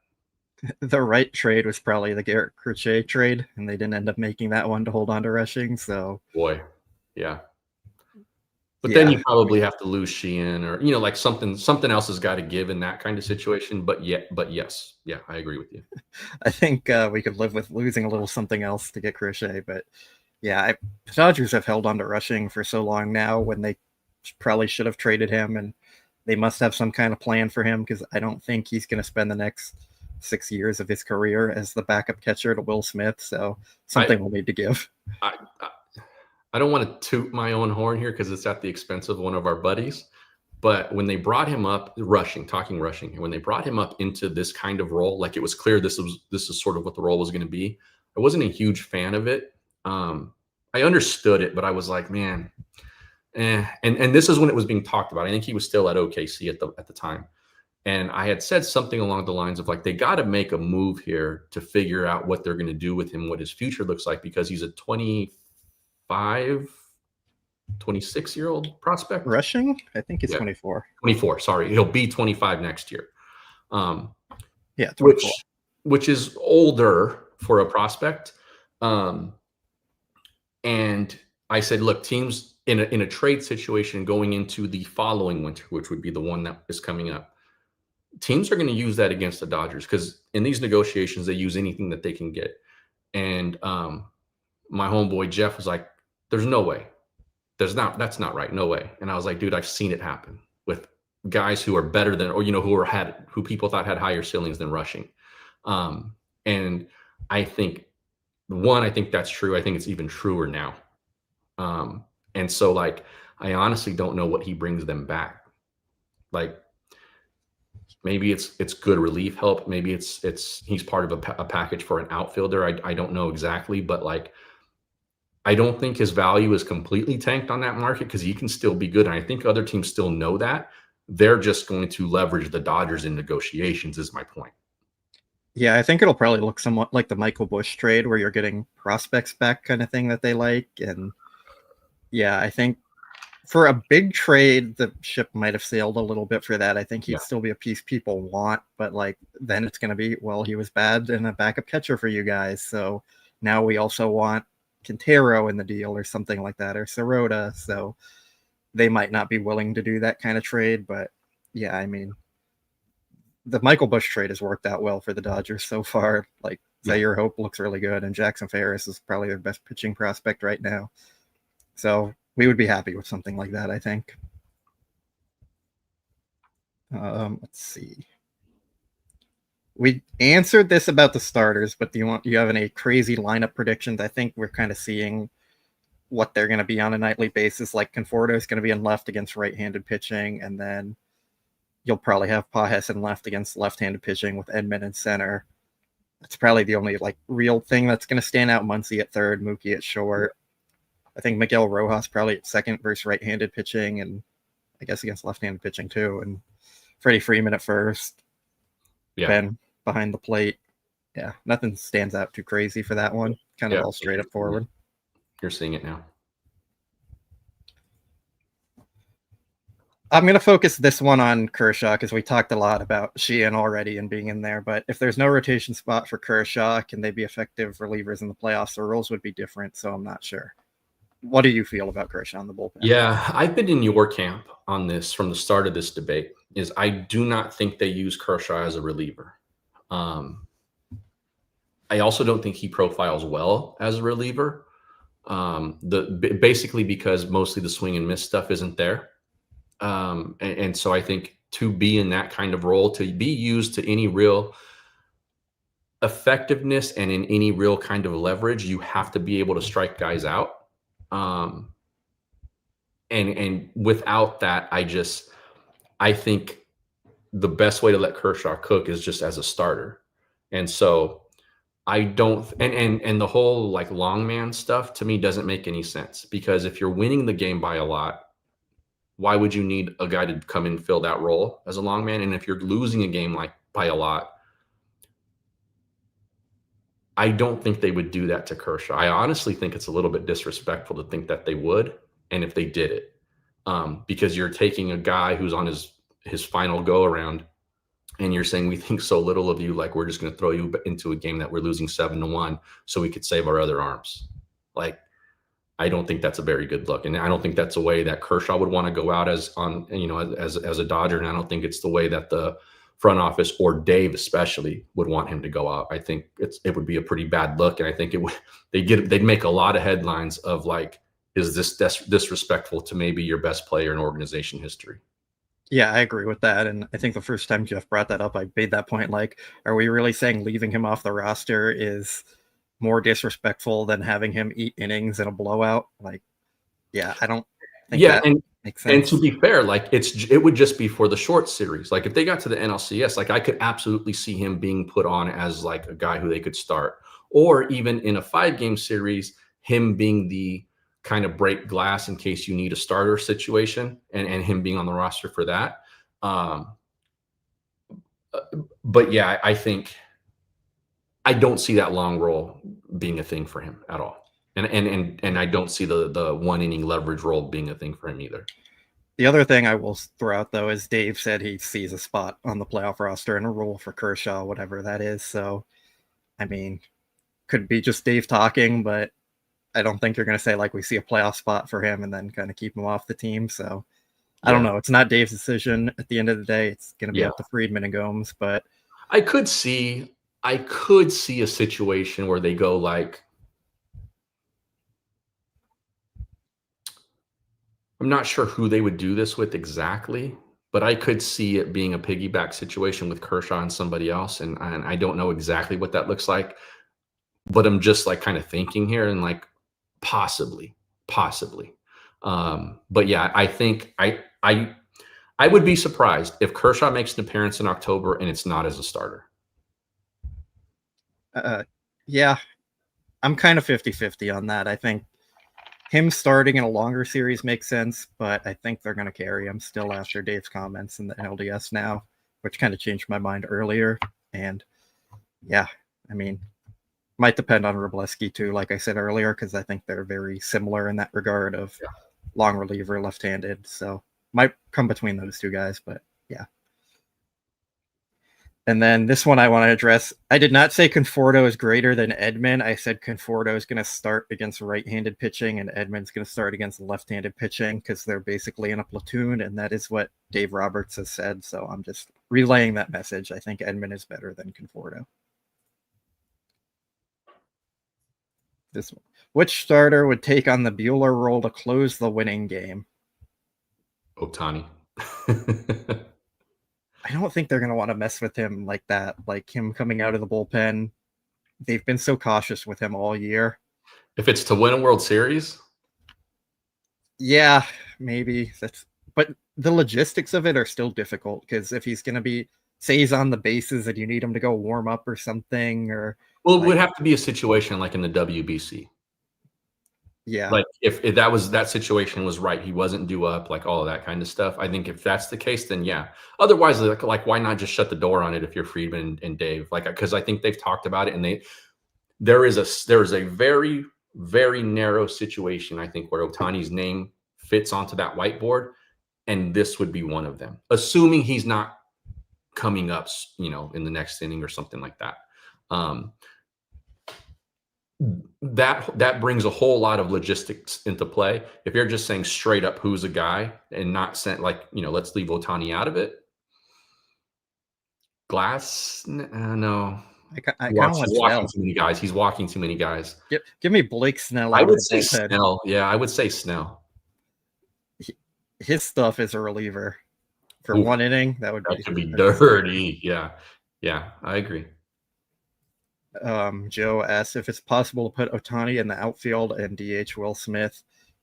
The right trade was probably the Garrett Crochet trade, and they didn't end up making that one to hold on to Rushing. So boy, yeah. But then you probably have to lose Sheehan, or like something else has got to give in that kind of situation. But yes, yeah, I agree with you. I think we could live with losing a little something else to get Crochet, but yeah, the Dodgers have held on to Rushing for so long now when they probably should have traded him, and they must have some kind of plan for him because I don't think he's going to spend the next 6 years of his career as the backup catcher to Will Smith. So something will need to give. I don't want to toot my own horn here because it's at the expense of one of our buddies. But when they brought him up, talking rushing, when they brought him up into this kind of role, like it was clear this is sort of what the role was going to be. I wasn't a huge fan of it. I understood it, but I was like, man, And this is when it was being talked about. I think he was still at OKC at the time. And I had said something along the lines of like, they got to make a move here to figure out what they're going to do with him, what his future looks like, because he's a 26-year-old prospect. Rushing? I think he's 24. 24, sorry. He'll be 25 next year. Yeah, 24. Which is older for a prospect. And I said, look, teams in a trade situation going into the following winter, which would be the one that is coming up, teams are going to use that against the Dodgers because in these negotiations, they use anything that they can get. And my homeboy Jeff was like, there's no way. That's not right. No way. And I was like, dude, I've seen it happen with guys who are better than, or, who people thought had higher ceilings than Rushing. And I think that's true. I think it's even truer now. And so like, I honestly don't know what he brings them back. Like, maybe it's good relief help. Maybe he's part of a package for an outfielder. I don't know exactly, but like, I don't think his value is completely tanked on that market because he can still be good. And I think other teams still know that. They're just going to leverage the Dodgers in negotiations is my point. Yeah, I think it'll probably look somewhat like the Michael Busch trade where you're getting prospects back kind of thing that they like. And yeah, I think for a big trade, the ship might have sailed a little bit for that. I think he'd still be a piece people want, but like then it's going to be, well, he was bad and a backup catcher for you guys. So now we also want Quintero in the deal or something like that, or Sirota. So they might not be willing to do that kind of trade. But yeah, I mean, the Michael Busch trade has worked out well for the Dodgers so far. Like Zaire Hope looks really good, and Jackson Ferris is probably their best pitching prospect right now. So we would be happy with something like that, I think. Let's see. We answered this about the starters, but do you have any crazy lineup predictions? I think we're kind of seeing what they're going to be on a nightly basis. Like Conforto is going to be in left against right-handed pitching, and then you'll probably have Pajes in left against left-handed pitching with Edman in center. That's probably the only like real thing that's going to stand out. Muncy at third, Mookie at short. I think Miguel Rojas probably at second versus right-handed pitching, and I guess against left-handed pitching too. And Freddie Freeman at first. Yeah. Ben behind the plate. Yeah, nothing stands out too crazy for that one. Kind of all straight up forward. You're seeing it now. I'm going to focus this one on Kershaw because we talked a lot about Sheehan already and being in there. But if there's no rotation spot for Kershaw, can they be effective relievers in the playoffs? The rules would be different, so I'm not sure. What do you feel about Kershaw in the bullpen? Yeah, I've been in your camp on this from the start of this debate. Is I do not think they use Kershaw as a reliever. I also don't think he profiles well as a reliever. Basically because mostly the swing and miss stuff isn't there. And so I think to be in that kind of role, to be used to any real effectiveness and in any real kind of leverage, you have to be able to strike guys out. And without that, I think the best way to let Kershaw cook is just as a starter. And so I don't, and the whole like long man stuff to me doesn't make any sense, because if you're winning the game by a lot, why would you need a guy to come and fill that role as a long man? And if you're losing a game like by a lot, I don't think they would do that to Kershaw. I honestly think it's a little bit disrespectful to think that they would. And if they did it, because you're taking a guy who's on his final go around and you're saying, we think so little of you, like we're just going to throw you into a game that we're losing 7-1 so we could save our other arms. Like, I don't think that's a very good look. And I don't think that's a way that Kershaw would want to go out as a Dodger. And I don't think it's the way that the front office or Dave especially would want him to go out. I think it would be a pretty bad look. And I think they'd make a lot of headlines of like, is this disrespectful to maybe your best player in organization history? Yeah, I agree with that. And I think the first time Jeff brought that up, I made that point, like, are we really saying leaving him off the roster is more disrespectful than having him eat innings in a blowout? Like, yeah, I don't think that makes sense. And to be fair, like it would just be for the short series. Like if they got to the NLCS, like I could absolutely see him being put on as like a guy who they could start, or even in a 5-game series, him being the kind of break glass in case you need a starter situation, and him being on the roster for that. But yeah, I think I don't see that long role being a thing for him at all. And I don't see the 1 inning leverage role being a thing for him either. The other thing I will throw out, though, is Dave said he sees a spot on the playoff roster and a role for Kershaw, whatever that is. So, I mean, could be just Dave talking, but I don't think you're going to say, like, we see a playoff spot for him and then kind of keep him off the team. So, I don't know. It's not Dave's decision. At the end of the day, it's going to be up to Friedman and Gomes. But I could see a situation where they go like, I'm not sure who they would do this with exactly, but I could see it being a piggyback situation with Kershaw and somebody else. And I don't know exactly what that looks like, but I'm just like kind of thinking here and like possibly. But yeah, I think I would be surprised if Kershaw makes an appearance in October and it's not as a starter. Yeah, I'm kind of 50-50 on that. I think him starting in a longer series makes sense, but I think they're going to carry him still after Dave's comments in the LDS now, which kind of changed my mind earlier. And yeah, I mean, might depend on Wroblewski too, like I said earlier, because I think they're very similar in that regard of long reliever, left-handed. So might come between those two guys, but yeah. And then this one I want to address. I did not say Conforto is greater than Edman. I said Conforto is going to start against right-handed pitching and Edman's going to start against left-handed pitching because they're basically in a platoon, and that is what Dave Roberts has said. So I'm just relaying that message. I think Edman is better than Conforto. This one. Which starter would take on the Buehler role to close the winning game? Ohtani. I don't think they're going to want to mess with him like that. Like him coming out of the bullpen, they've been so cautious with him all year. If it's to win a World Series, yeah, maybe but the logistics of it are still difficult because if he's going to be, say he's on the bases and you need him to go warm up or something, or well, it would have to be a situation like in the WBC. Yeah. Like if that situation was right, he wasn't due up, like all of that kind of stuff. I think if that's the case, then yeah. Otherwise, like why not just shut the door on it if you're Friedman and Dave? Like, because I think they've talked about it, and there is a very, very narrow situation, I think, where Ohtani's name fits onto that whiteboard, and this would be one of them, assuming he's not coming up, in the next inning or something like that. That brings a whole lot of logistics into play. If you're just saying straight up who's a guy and not saying let's leave Ohtani out of it. Glass, no. I kind of want walking too many guys. He's walking too many guys. Give me Blake Snell. I would say Snell. Yeah, I would say Snell. His stuff is a reliever for one inning. That could be dirty. Yeah, I agree. Joe asks if it's possible to put Ohtani in the outfield and DH Will Smith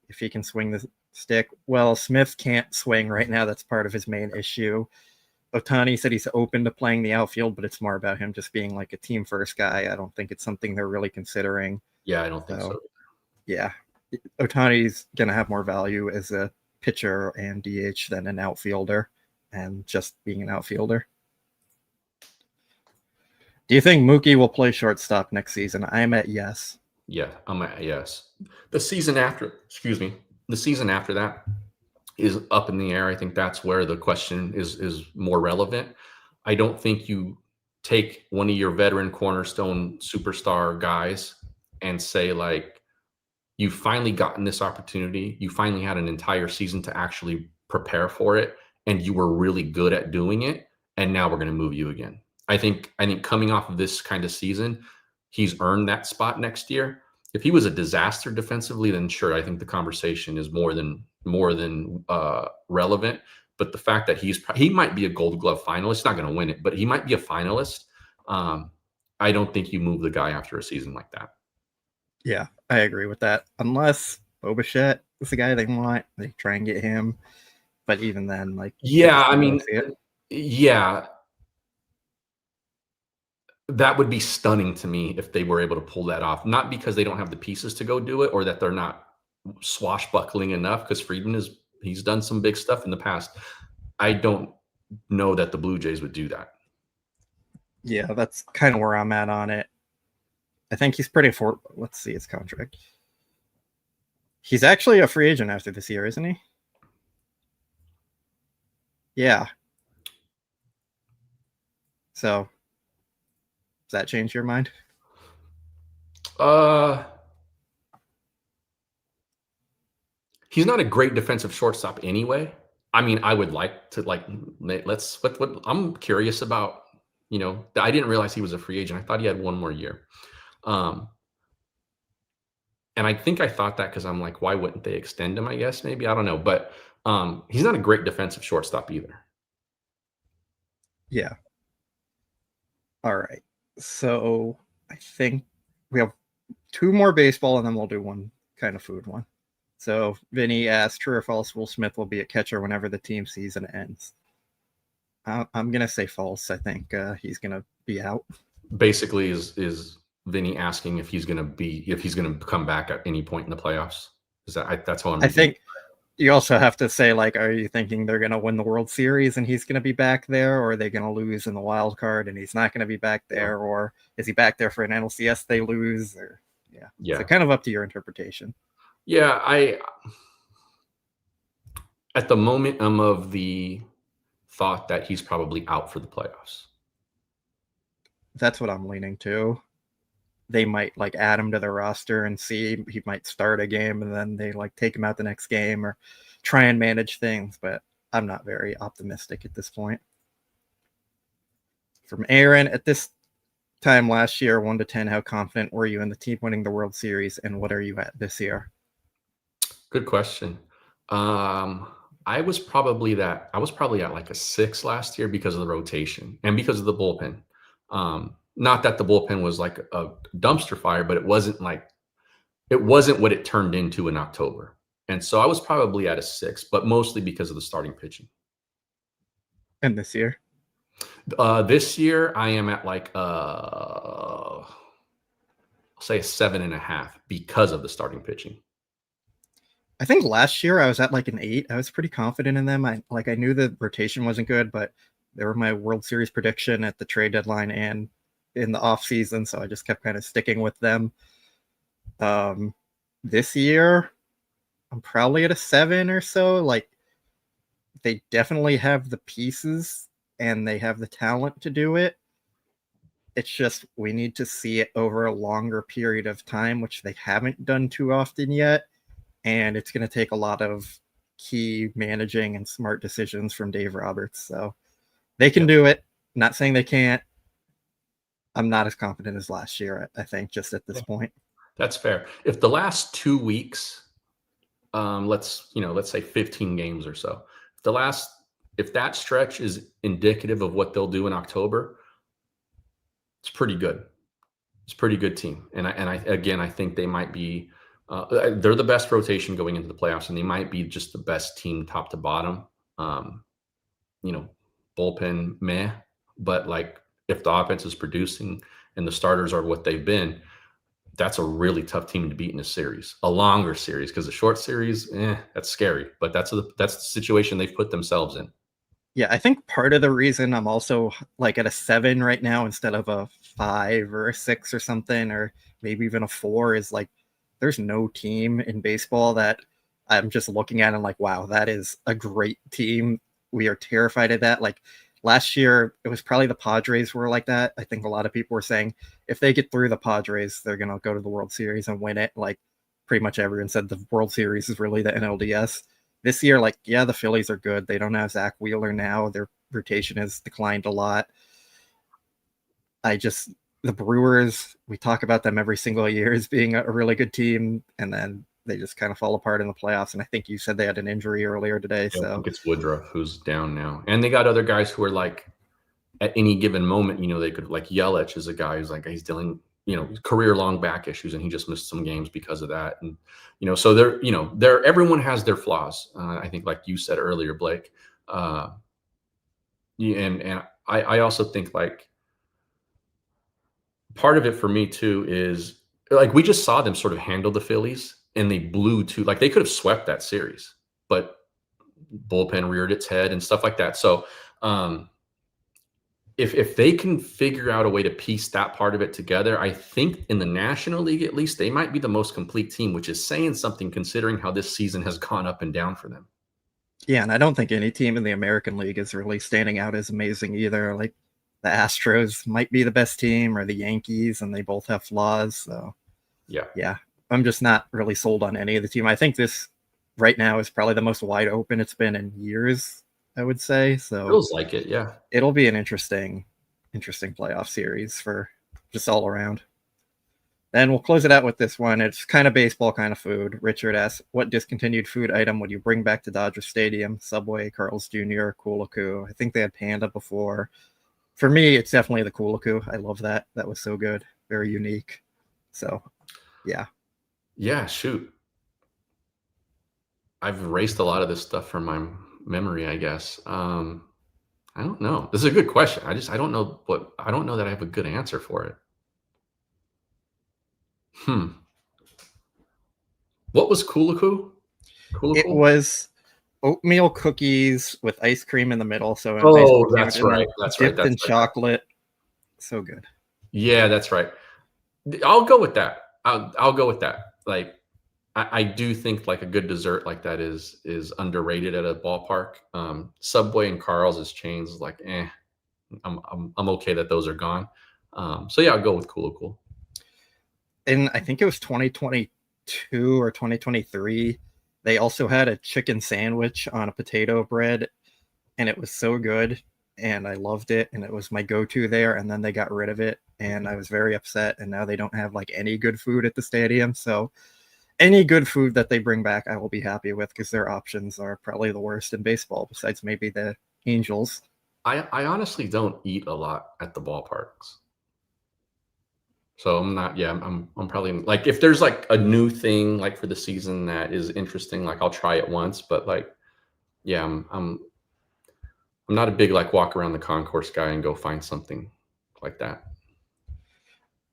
if he can swing the stick. Well, Smith can't swing right now. That's part of his main issue. Ohtani said he's open to playing the outfield, but it's more about him just being like a team first guy. I don't think it's something they're really considering. Yeah, I don't think so. Yeah, Ohtani's going to have more value as a pitcher and DH than an outfielder, and just being an outfielder. Do you think Mookie will play shortstop next season? I'm at yes. Yeah, I'm at yes. The season after that is up in the air. I think that's where the question is more relevant. I don't think you take one of your veteran cornerstone superstar guys and say, like, you've finally gotten this opportunity. You finally had an entire season to actually prepare for it, and you were really good at doing it, and now we're going to move you again. I think coming off of this kind of season, he's earned that spot next year. If he was a disaster defensively, then sure, I think the conversation is more than relevant. But the fact that he might be a Gold Glove finalist, not going to win it, but he might be a finalist. I don't think you move the guy after a season like that. Yeah, I agree with that. Unless Bo Bichette is the guy they want, they try and get him. But even then, that would be stunning to me if they were able to pull that off. Not because they don't have the pieces to go do it or that they're not swashbuckling enough, because Friedman he's done some big stuff in the past. I don't know that the Blue Jays would do that. Yeah, that's kind of where I'm at on it. I think he's pretty let's see his contract. He's actually a free agent after this year, isn't he? Yeah. So does that change your mind? He's not a great defensive shortstop anyway. I mean, I would like to I'm curious about, I didn't realize he was a free agent. I thought he had one more year. And I think I thought that because I'm like, why wouldn't they extend him? I guess maybe, I don't know, but he's not a great defensive shortstop either. Yeah. All right. So I think we have two more baseball, and then we'll do one kind of food one. So Vinny asked, true or false, Will Smith will be a catcher whenever the team season ends. I'm going to say false. I think he's going to be out. Basically, is Vinny asking if he's going to come back at any point in the playoffs? That's how I'm. I think you also have to say, like, are you thinking they're going to win the World Series and he's going to be back there, or are they going to lose in the wild card and he's not going to be back there, or is he back there for an NLCS they lose? Or yeah. So kind of up to your interpretation. Yeah, at the moment I'm of the thought that he's probably out for the playoffs. That's what I'm leaning to. They might add him to their roster and see he might start a game, and then they take him out the next game or try and manage things. But I'm not very optimistic at this point. From Aaron, at this time last year, 1 to 10, how confident were you in the team winning the World Series, and what are you at this year? Good question. I was probably at like a 6 last year because of the rotation and because of the bullpen. Not that the bullpen was like a dumpster fire, but it wasn't what it turned into in October. And so I was probably at a 6, but mostly because of the starting pitching. And this year? This year I am at like I'll say a 7.5 because of the starting pitching. I think last year I was at like an 8. I was pretty confident in them. I knew the rotation wasn't good, but they were my World Series prediction at the trade deadline and in the off season, so I just kept kind of sticking with them. This year I'm probably at a 7 or so. Like, they definitely have the pieces and they have the talent to do it. It's just we need to see it over a longer period of time, which they haven't done too often yet. And it's going to take a lot of key managing and smart decisions from Dave Roberts. So they can do it. Not saying they can't. I'm not as confident as last year, I think, just at this point. That's fair. If the last 2 weeks, let's say 15 games or so, if that stretch is indicative of what they'll do in October, it's pretty good. It's a pretty good team. And I think they might be, they're the best rotation going into the playoffs, and they might be just the best team top to bottom. Bullpen meh, but like if the offense is producing and the starters are what they've been, that's a really tough team to beat in a series, a longer series, because the short series, that's scary. But that's the situation they've put themselves in. Yeah, I think part of the reason I'm also like at a 7 right now instead of a 5 or a 6 or something, or maybe even a 4, is like there's no team in baseball that I'm just looking at and like, wow, that is a great team. We are terrified of that. Like last year, it was probably the Padres were like that. I think a lot of people were saying if they get through the Padres, they're going to go to the World Series and win it. Like pretty much everyone said the World Series is really the NLDS. This year, like, yeah, the Phillies are good. They don't have Zach Wheeler now. Their rotation has declined a lot. The Brewers, we talk about them every single year as being a really good team, and then they just kind of fall apart in the playoffs. And I think you said they had an injury earlier today. Yeah, so I think it's Woodruff who's down now. And they got other guys who are like, at any given moment, they could, like Yelich is a guy who's like, he's dealing, career-long back issues, and he just missed some games because of that. And, so everyone has their flaws. I think, like you said earlier, Blake. And I also think, like, part of it for me too is, like, we just saw them sort of handle the Phillies, and they blew to, like, they could have swept that series, but bullpen reared its head and stuff like that. So, if they can figure out a way to piece that part of it together, I think in the National League, at least, they might be the most complete team, which is saying something considering how this season has gone up and down for them. Yeah, and I don't think any team in the American League is really standing out as amazing either. Like the Astros might be the best team, or the Yankees, and they both have flaws. So yeah, I'm just not really sold on any of the team. I think this right now is probably the most wide open it's been in years, I would say. So feels like it, yeah. It'll be an interesting playoff series for just all around. Then we'll close it out with this one. It's kind of baseball, kind of food. Richard asks, what discontinued food item would you bring back to Dodger Stadium? Subway, Carl's Jr., Coolaku. I think they had Panda before. For me, it's definitely the Coolaku. I love that. That was so good. Very unique. So, yeah. Yeah, shoot. I've erased a lot of this stuff from my memory, I guess. I don't know. This is a good question. I don't know that I have a good answer for it. What was Coolaku? It was oatmeal cookies with ice cream in the middle. So that's right. Dipped in chocolate. So good. Yeah, that's right. I'll go with that. I'll go with that. Like, I do think like a good dessert like that is underrated at a ballpark. Subway and Carl's as chains, like, I'm okay that those are gone. So yeah, I'll go with Cool. And I think it was 2022 or 2023. They also had a chicken sandwich on a potato bread, and it was so good, and I loved it, and it was my go-to there. And then they got rid of it, and I was very upset. And now they don't have like any good food at the stadium. So any good food that they bring back, I will be happy with, because their options are probably the worst in baseball, besides maybe the Angels. I honestly don't eat a lot at the ballparks. So I'm not, yeah, I'm probably like, if there's like a new thing like for the season that is interesting, like I'll try it once, but like, yeah, I'm not a big like walk around the concourse guy and go find something like that.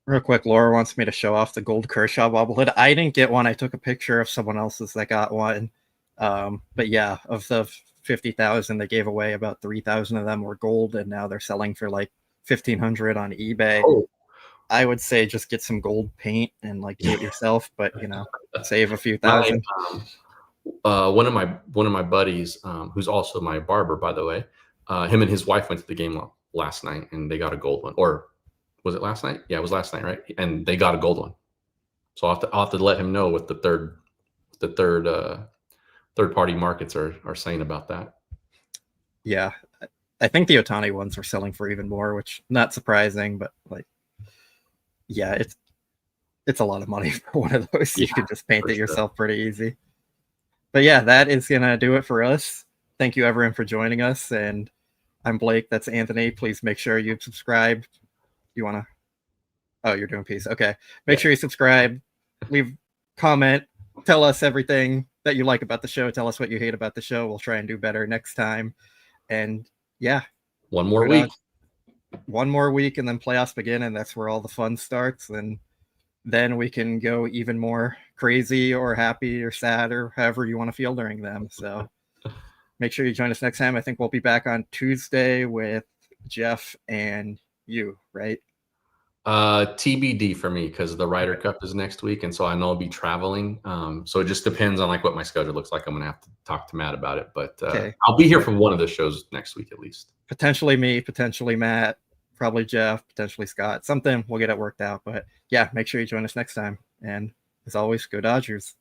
Real quick, Laura wants me to show off the gold Kershaw bobblehead. I didn't get one. I took a picture of someone else's that got one. But yeah, of the 50,000 they gave away, about 3,000 of them were gold, and now they're selling for like 1,500 on eBay. Oh. I would say just get some gold paint and like do it yourself, but save a few thousand. One of my buddies, who's also my barber, by the way, him and his wife went to the game last night, and they got a gold one. Or was it last night? Yeah, it was last night, right? And they got a gold one. So I'll have to let him know what the third party markets are saying about that. Yeah, I think the Ohtani ones are selling for even more, which not surprising, but like, yeah, it's a lot of money for one of those. You can just paint it yourself pretty easy. But yeah, that is gonna do it for us. Thank you everyone for joining us, and I'm Blake. That's Anthony. Please make sure you subscribe. You wanna? Oh, you're doing peace. Okay, make sure you subscribe. Leave comment. Tell us everything that you like about the show. Tell us what you hate about the show. We'll try and do better next time. And yeah, one more week, and then playoffs begin, and that's where all the fun starts. And then we can go even more crazy or happy or sad or however you want to feel during them. So make sure you join us next time. I think we'll be back on Tuesday with Jeff and you, right? TBD for me, because the Ryder Cup is next week, and so I know I'll be traveling. So it just depends on like what my schedule looks like. I'm gonna have to talk to Matt about it, but okay. I'll be here for one of the shows next week at least. Potentially me, potentially Matt, probably Jeff, potentially Scott. Something, we'll get it worked out. But yeah, make sure you join us next time. And as always, go Dodgers.